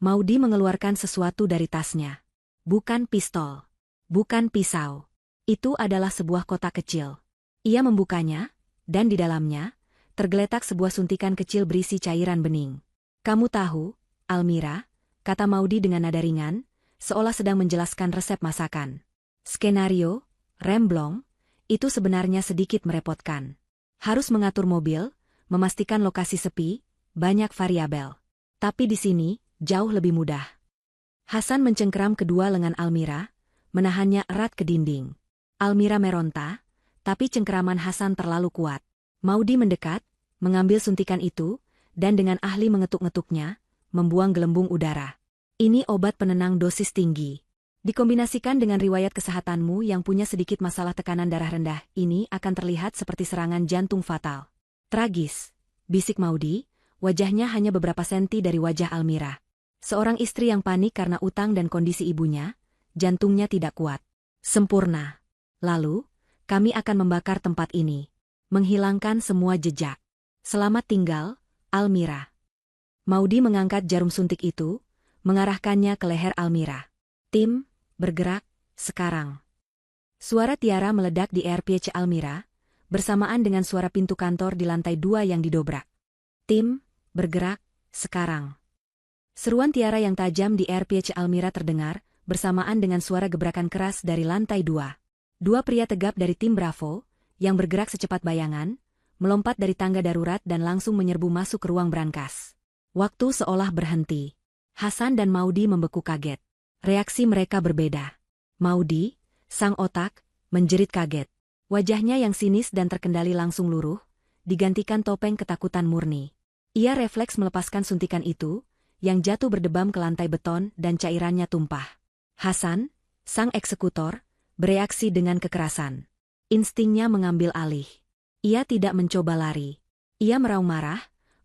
Speaker 1: Maudi mengeluarkan sesuatu dari tasnya. Bukan pistol. Bukan pisau. Itu adalah sebuah kotak kecil. Ia membukanya, dan di dalamnya, tergeletak sebuah suntikan kecil berisi cairan bening. Kamu tahu, Almira, kata Maudi dengan nada ringan, seolah sedang menjelaskan resep masakan. Skenario, remblong, itu sebenarnya sedikit merepotkan. Harus mengatur mobil, memastikan lokasi sepi, banyak variabel. Tapi di sini, jauh lebih mudah. Hasan mencengkeram kedua lengan Almira, menahannya erat ke dinding. Almira meronta, tapi cengkeraman Hasan terlalu kuat. Maudi mendekat, mengambil suntikan itu, dan dengan ahli mengetuk-ngetuknya, membuang gelembung udara. Ini obat penenang dosis tinggi. Dikombinasikan dengan riwayat kesehatanmu yang punya sedikit masalah tekanan darah rendah, ini akan terlihat seperti serangan jantung fatal. Tragis, bisik Maudi. Wajahnya hanya beberapa senti dari wajah Almira. Seorang istri yang panik karena utang dan kondisi ibunya, jantungnya tidak kuat. Sempurna. Lalu, kami akan membakar tempat ini. Menghilangkan semua jejak. Selamat tinggal, Almira. Maudi mengangkat jarum suntik itu, mengarahkannya ke leher Almira. Tim, bergerak, sekarang. Suara Tiara meledak di RPC Almira, bersamaan dengan suara pintu kantor di lantai 2 yang didobrak. Tim, bergerak, sekarang. Seruan Tiara yang tajam di RPC Almira terdengar, bersamaan dengan suara gebrakan keras dari lantai 2. Dua pria tegap dari tim Bravo, yang bergerak secepat bayangan, melompat dari tangga darurat dan langsung menyerbu masuk ke ruang brankas. Waktu seolah berhenti. Hasan dan Maudi membeku kaget. Reaksi mereka berbeda. Maudi, sang otak, menjerit kaget. Wajahnya yang sinis dan terkendali langsung luruh, digantikan topeng ketakutan murni. Ia refleks melepaskan suntikan itu, yang jatuh berdebam ke lantai beton dan cairannya tumpah. Hasan, sang eksekutor, bereaksi dengan kekerasan. Instingnya mengambil alih. Ia tidak mencoba lari. Ia meraung marah,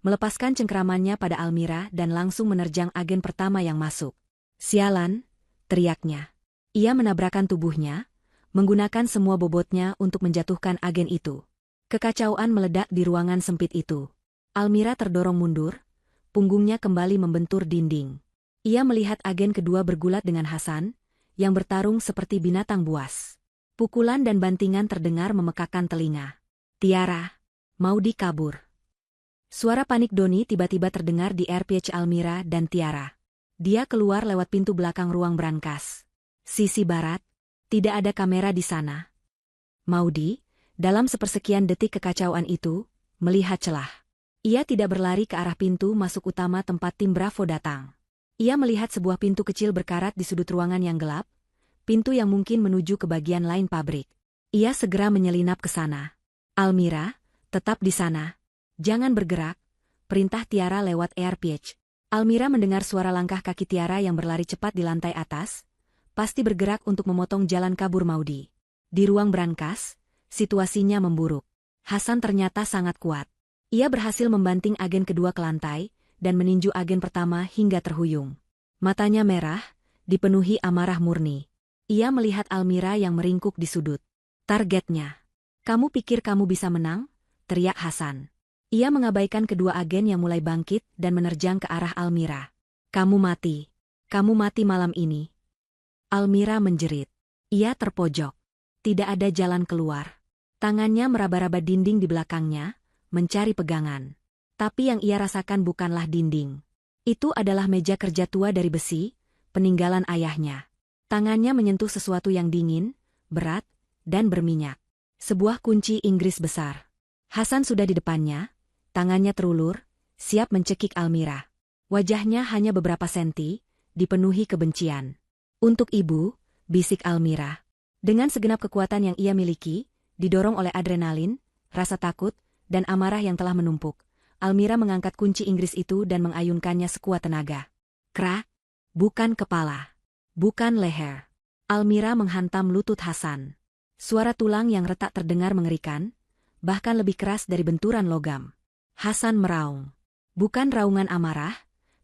Speaker 1: melepaskan cengkeramannya pada Almira dan langsung menerjang agen pertama yang masuk. "Sialan!" teriaknya. Ia menabrakan tubuhnya, menggunakan semua bobotnya untuk menjatuhkan agen itu. Kekacauan meledak di ruangan sempit itu. Almira terdorong mundur, punggungnya kembali membentur dinding. Ia melihat agen kedua bergulat dengan Hasan, yang bertarung seperti binatang buas. Pukulan dan bantingan terdengar memekakkan telinga. "Tiara, Maudy kabur." Suara panik Doni tiba-tiba terdengar di RPG Almira dan Tiara. Dia keluar lewat pintu belakang ruang brankas. Sisi barat, tidak ada kamera di sana. Maudy, dalam sepersekian detik kekacauan itu, melihat celah. Ia tidak berlari ke arah pintu masuk utama tempat tim Bravo datang. Ia melihat sebuah pintu kecil berkarat di sudut ruangan yang gelap, pintu yang mungkin menuju ke bagian lain pabrik. Ia segera menyelinap ke sana. "Almira, tetap di sana. Jangan bergerak," perintah Tiara lewat earpiece. Almira mendengar suara langkah kaki Tiara yang berlari cepat di lantai atas, pasti bergerak untuk memotong jalan kabur Maudy. Di ruang brankas, situasinya memburuk. Hasan ternyata sangat kuat. Ia berhasil membanting agen kedua ke lantai, dan meninju agen pertama hingga terhuyung. Matanya merah, dipenuhi amarah murni. Ia melihat Almira yang meringkuk di sudut. "Targetnya. Kamu pikir kamu bisa menang?" teriak Hasan. Ia mengabaikan kedua agen yang mulai bangkit dan menerjang ke arah Almira. "Kamu mati. Kamu mati malam ini." Almira menjerit. Ia terpojok. Tidak ada jalan keluar. Tangannya meraba-raba dinding di belakangnya, mencari pegangan. Tapi yang ia rasakan bukanlah dinding. Itu adalah meja kerja tua dari besi, peninggalan ayahnya. Tangannya menyentuh sesuatu yang dingin, berat, dan berminyak. Sebuah kunci Inggris besar. Hasan sudah di depannya, tangannya terulur, siap mencekik Almira. Wajahnya hanya beberapa senti, dipenuhi kebencian. "Untuk ibu," bisik Almira. Dengan segenap kekuatan yang ia miliki, didorong oleh adrenalin, rasa takut, dan amarah yang telah menumpuk, Almira mengangkat kunci Inggris itu dan mengayunkannya sekuat tenaga. Krak! Bukan kepala. Bukan leher. Almira menghantam lutut Hasan. Suara tulang yang retak terdengar mengerikan, bahkan lebih keras dari benturan logam. Hasan meraung. Bukan raungan amarah,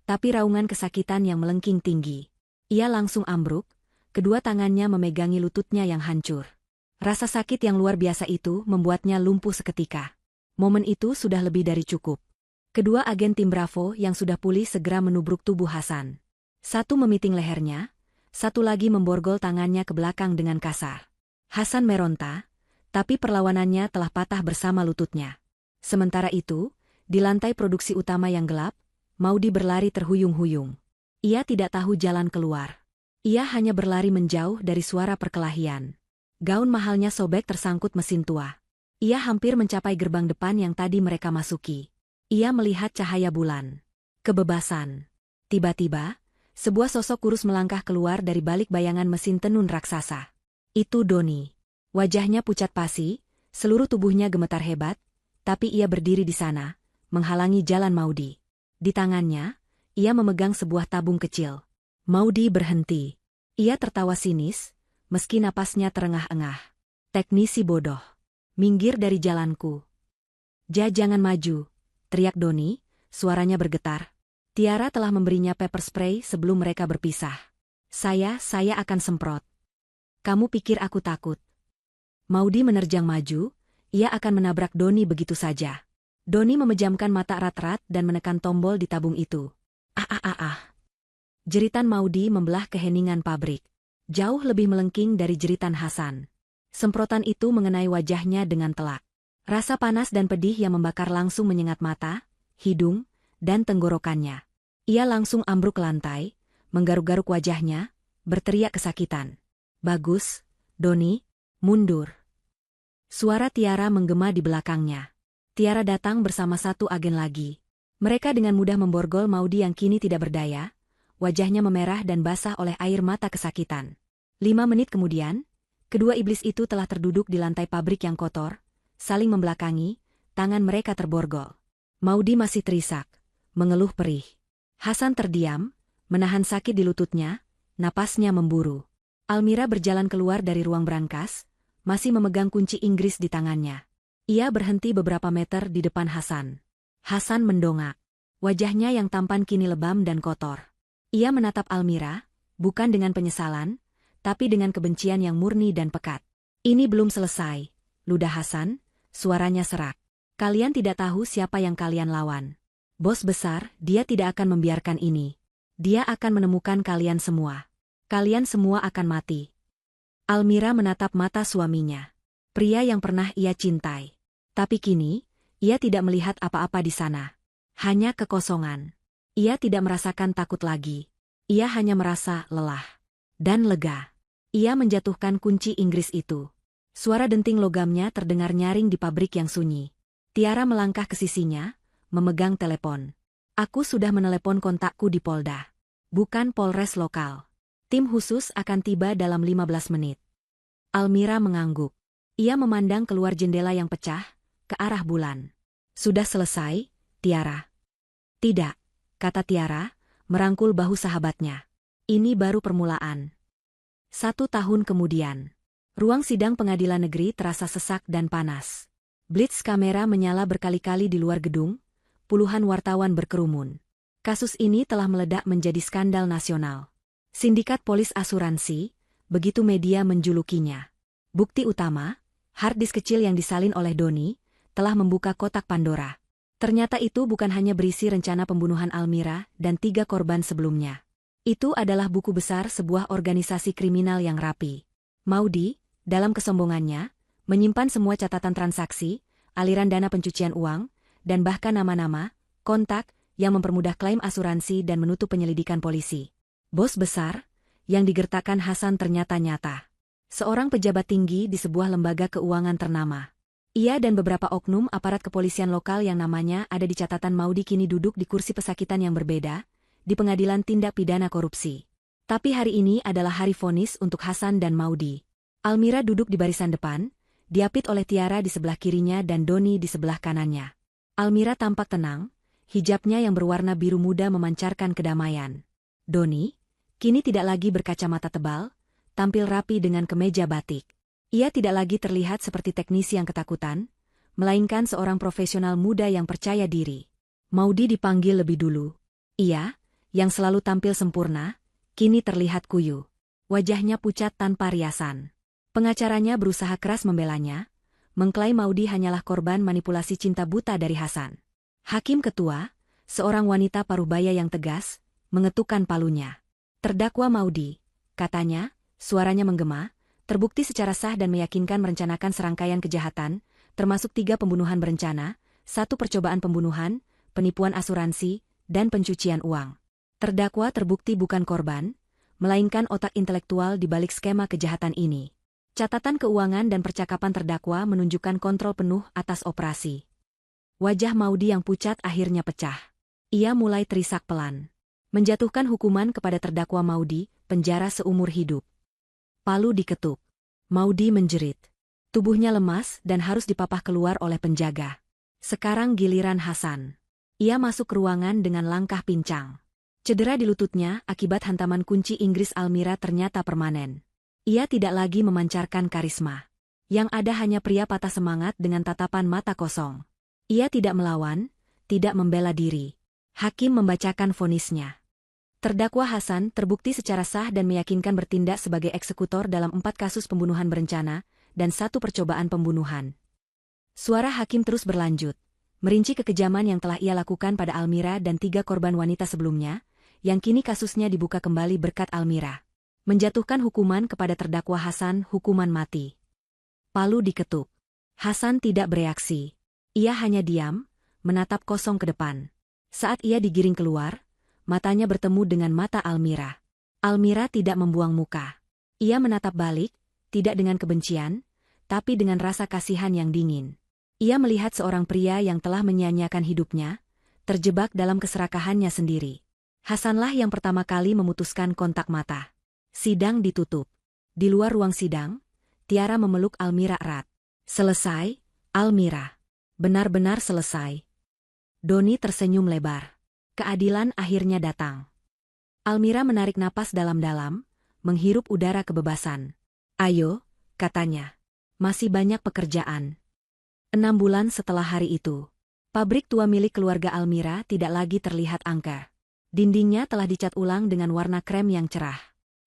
Speaker 1: tapi raungan kesakitan yang melengking tinggi. Ia langsung ambruk, kedua tangannya memegangi lututnya yang hancur. Rasa sakit yang luar biasa itu membuatnya lumpuh seketika. Momen itu sudah lebih dari cukup. Kedua agen tim Bravo yang sudah pulih segera menubruk tubuh Hasan. Satu memiting lehernya, satu lagi memborgol tangannya ke belakang dengan kasar. Hasan meronta, tapi perlawanannya telah patah bersama lututnya. Sementara itu, di lantai produksi utama yang gelap, Maudy berlari terhuyung-huyung. Ia tidak tahu jalan keluar. Ia hanya berlari menjauh dari suara perkelahian. Gaun mahalnya sobek tersangkut mesin tua. Ia hampir mencapai gerbang depan yang tadi mereka masuki. Ia melihat cahaya bulan. Kebebasan. Tiba-tiba, sebuah sosok kurus melangkah keluar dari balik bayangan mesin tenun raksasa. Itu Doni. Wajahnya pucat pasi, seluruh tubuhnya gemetar hebat, tapi ia berdiri di sana, menghalangi jalan Maudy. Di tangannya, ia memegang sebuah tabung kecil. Maudy berhenti. Ia tertawa sinis, meski napasnya terengah-engah. "Teknisi bodoh. Minggir dari jalanku." Jangan maju," teriak Doni, suaranya bergetar. Tiara telah memberinya pepper spray sebelum mereka berpisah. Saya akan semprot." "Kamu pikir aku takut?" Maudy menerjang maju, ia akan menabrak Doni begitu saja. Doni memejamkan mata erat-erat dan menekan tombol di tabung itu. Ah. Jeritan Maudy membelah keheningan pabrik. Jauh lebih melengking dari jeritan Hasan. Semprotan itu mengenai wajahnya dengan telak. Rasa panas dan pedih yang membakar langsung menyengat mata, hidung, dan tenggorokannya. Ia langsung ambruk ke lantai, menggaruk-garuk wajahnya, berteriak kesakitan. "Bagus, Doni, mundur." Suara Tiara menggema di belakangnya. Tiara datang bersama satu agen lagi. Mereka dengan mudah memborgol Maudy yang kini tidak berdaya, wajahnya memerah dan basah oleh air mata kesakitan. 5 menit kemudian, kedua iblis itu telah terduduk di lantai pabrik yang kotor, saling membelakangi, tangan mereka terborgol. Maudy masih terisak, mengeluh perih. Hasan terdiam, menahan sakit di lututnya, napasnya memburu. Almira berjalan keluar dari ruang brankas, masih memegang kunci Inggris di tangannya. Ia berhenti beberapa meter di depan Hasan. Hasan mendongak. Wajahnya yang tampan kini lebam dan kotor. Ia menatap Almira, bukan dengan penyesalan, tapi dengan kebencian yang murni dan pekat. Ini belum selesai, ludah Hasan, suaranya serak. Kalian tidak tahu siapa yang kalian lawan. Bos besar, dia tidak akan membiarkan ini. Dia akan menemukan kalian semua. Kalian semua akan mati. Almira menatap mata suaminya. Pria yang pernah ia cintai. Tapi kini, ia tidak melihat apa-apa di sana. Hanya kekosongan. Ia tidak merasakan takut lagi. Ia hanya merasa lelah. Dan lega. Ia menjatuhkan kunci Inggris itu. Suara denting logamnya terdengar nyaring di pabrik yang sunyi. Tiara melangkah ke sisinya, memegang telepon. Aku sudah menelepon kontakku di Polda. Bukan Polres lokal. Tim khusus akan tiba dalam 15 menit. Almira mengangguk. Ia memandang keluar jendela yang pecah, ke arah bulan. Sudah selesai, Tiara? Tidak, kata Tiara, merangkul bahu sahabatnya. Ini baru permulaan. 1 tahun kemudian. Ruang sidang pengadilan negeri terasa sesak dan panas. Blitz kamera menyala berkali-kali di luar gedung, puluhan wartawan berkerumun. Kasus ini telah meledak menjadi skandal nasional. Sindikat polis asuransi, begitu media menjulukinya. Bukti utama, hard disk kecil yang disalin oleh Doni, telah membuka kotak Pandora. Ternyata itu bukan hanya berisi rencana pembunuhan Almira dan 3 korban sebelumnya. Itu adalah buku besar sebuah organisasi kriminal yang rapi. Maudi, dalam kesombongannya, menyimpan semua catatan transaksi, aliran dana pencucian uang, dan bahkan nama-nama, kontak, yang mempermudah klaim asuransi dan menutup penyelidikan polisi. Bos besar, yang digertakkan Hasan ternyata nyata. Seorang pejabat tinggi di sebuah lembaga keuangan ternama. Ia dan beberapa oknum aparat kepolisian lokal yang namanya ada di catatan Maudi kini duduk di kursi pesakitan yang berbeda, di pengadilan tindak pidana korupsi. Tapi hari ini adalah hari vonis untuk Hasan dan Maudi. Almira duduk di barisan depan, diapit oleh Tiara di sebelah kirinya dan Doni di sebelah kanannya. Almira tampak tenang, hijabnya yang berwarna biru muda memancarkan kedamaian. Doni, kini tidak lagi berkacamata tebal, tampil rapi dengan kemeja batik. Ia tidak lagi terlihat seperti teknisi yang ketakutan, melainkan seorang profesional muda yang percaya diri. Maudi dipanggil lebih dulu. Ia, yang selalu tampil sempurna, kini terlihat kuyu. Wajahnya pucat tanpa riasan. Pengacaranya berusaha keras membelanya, mengklaim Maudi hanyalah korban manipulasi cinta buta dari Hasan. Hakim ketua, seorang wanita parubaya yang tegas, mengetukkan palunya. Terdakwa Maudi, katanya, suaranya menggema, terbukti secara sah dan meyakinkan merencanakan serangkaian kejahatan, termasuk 3 pembunuhan berencana, 1 percobaan pembunuhan, penipuan asuransi, dan pencucian uang. Terdakwa terbukti bukan korban, melainkan otak intelektual di balik skema kejahatan ini. Catatan keuangan dan percakapan terdakwa menunjukkan kontrol penuh atas operasi. Wajah Maudi yang pucat akhirnya pecah. Ia mulai terisak pelan. Menjatuhkan hukuman kepada terdakwa Maudi, penjara seumur hidup. Palu diketuk. Maudi menjerit. Tubuhnya lemas dan harus dipapah keluar oleh penjaga. Sekarang giliran Hasan. Ia masuk ke ruangan dengan langkah pincang. Cedera di lututnya akibat hantaman kunci Inggris Almira ternyata permanen. Ia tidak lagi memancarkan karisma. Yang ada hanya pria patah semangat dengan tatapan mata kosong. Ia tidak melawan, tidak membela diri. Hakim membacakan vonisnya. Terdakwa Hasan terbukti secara sah dan meyakinkan bertindak sebagai eksekutor dalam 4 kasus pembunuhan berencana dan 1 percobaan pembunuhan. Suara hakim terus berlanjut, merinci kekejaman yang telah ia lakukan pada Almira dan 3 korban wanita sebelumnya, yang kini kasusnya dibuka kembali berkat Almira. Menjatuhkan hukuman kepada terdakwa Hasan hukuman mati. Palu diketuk. Hasan tidak bereaksi. Ia hanya diam, menatap kosong ke depan. Saat ia digiring keluar, matanya bertemu dengan mata Almira. Almira tidak membuang muka. Ia menatap balik, tidak dengan kebencian, tapi dengan rasa kasihan yang dingin. Ia melihat seorang pria yang telah menyia-nyiakan hidupnya, terjebak dalam keserakahannya sendiri. Hasanlah yang pertama kali memutuskan kontak mata. Sidang ditutup. Di luar ruang sidang, Tiara memeluk Almira erat. Selesai, Almira. Benar-benar selesai. Doni tersenyum lebar. Keadilan akhirnya datang. Almira menarik napas dalam-dalam, menghirup udara kebebasan. Ayo, katanya. Masih banyak pekerjaan. 6 bulan setelah hari itu. Pabrik tua milik keluarga Almira tidak lagi terlihat angker. Dindingnya telah dicat ulang dengan warna krem yang cerah.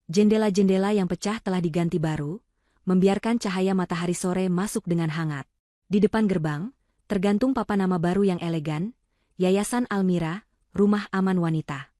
Speaker 1: Jendela-jendela yang pecah telah diganti baru, membiarkan cahaya matahari sore masuk dengan hangat. Di depan gerbang, tergantung papan nama baru yang elegan, Yayasan Almira, Rumah Aman Wanita.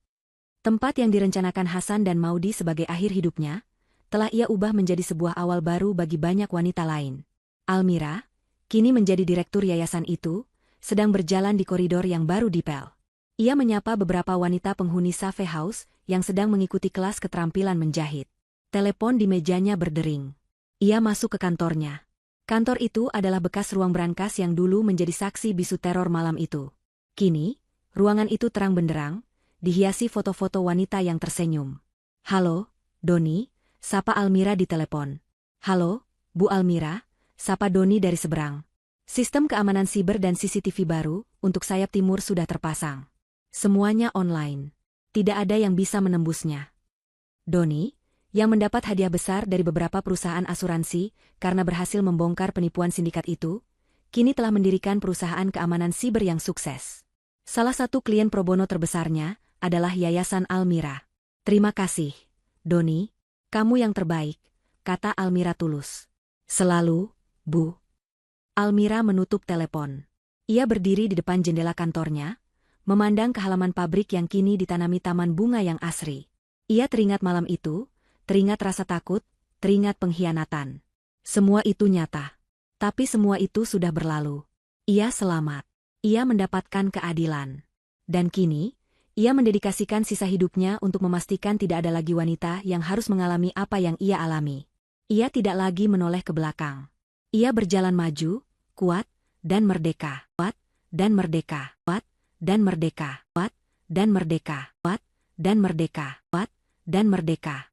Speaker 1: Tempat yang direncanakan Hasan dan Maudi sebagai akhir hidupnya, telah ia ubah menjadi sebuah awal baru bagi banyak wanita lain. Almira, kini menjadi direktur yayasan itu, sedang berjalan di koridor yang baru dipel. Ia menyapa beberapa wanita penghuni Cafe House yang sedang mengikuti kelas keterampilan menjahit. Telepon di mejanya berdering. Ia masuk ke kantornya. Kantor itu adalah bekas ruang brankas yang dulu menjadi saksi bisu teror malam itu. Kini, ruangan itu terang benderang, dihiasi foto-foto wanita yang tersenyum. "Halo, Doni," sapa Almira di telepon. "Halo, Bu Almira," sapa Doni dari seberang. "Sistem keamanan siber dan CCTV baru untuk sayap timur sudah terpasang. Semuanya online. Tidak ada yang bisa menembusnya." Doni, yang mendapat hadiah besar dari beberapa perusahaan asuransi karena berhasil membongkar penipuan sindikat itu, kini telah mendirikan perusahaan keamanan siber yang sukses. Salah satu klien pro bono terbesarnya adalah Yayasan Almira. "Terima kasih, Doni. Kamu yang terbaik," kata Almira tulus. "Selalu, Bu." Almira menutup telepon. Ia berdiri di depan jendela kantornya, memandang ke halaman pabrik yang kini ditanami taman bunga yang asri. Ia teringat malam itu, teringat rasa takut, teringat pengkhianatan. Semua itu nyata. Tapi semua itu sudah berlalu. Ia selamat. Ia mendapatkan keadilan. Dan kini, ia mendedikasikan sisa hidupnya untuk memastikan tidak ada lagi wanita yang harus mengalami apa yang ia alami. Ia tidak lagi menoleh ke belakang. Ia berjalan maju, kuat, dan merdeka. Kuat, dan merdeka. Kuat, dan merdeka. Kuat, dan merdeka. Kuat, dan merdeka. Kuat, dan merdeka.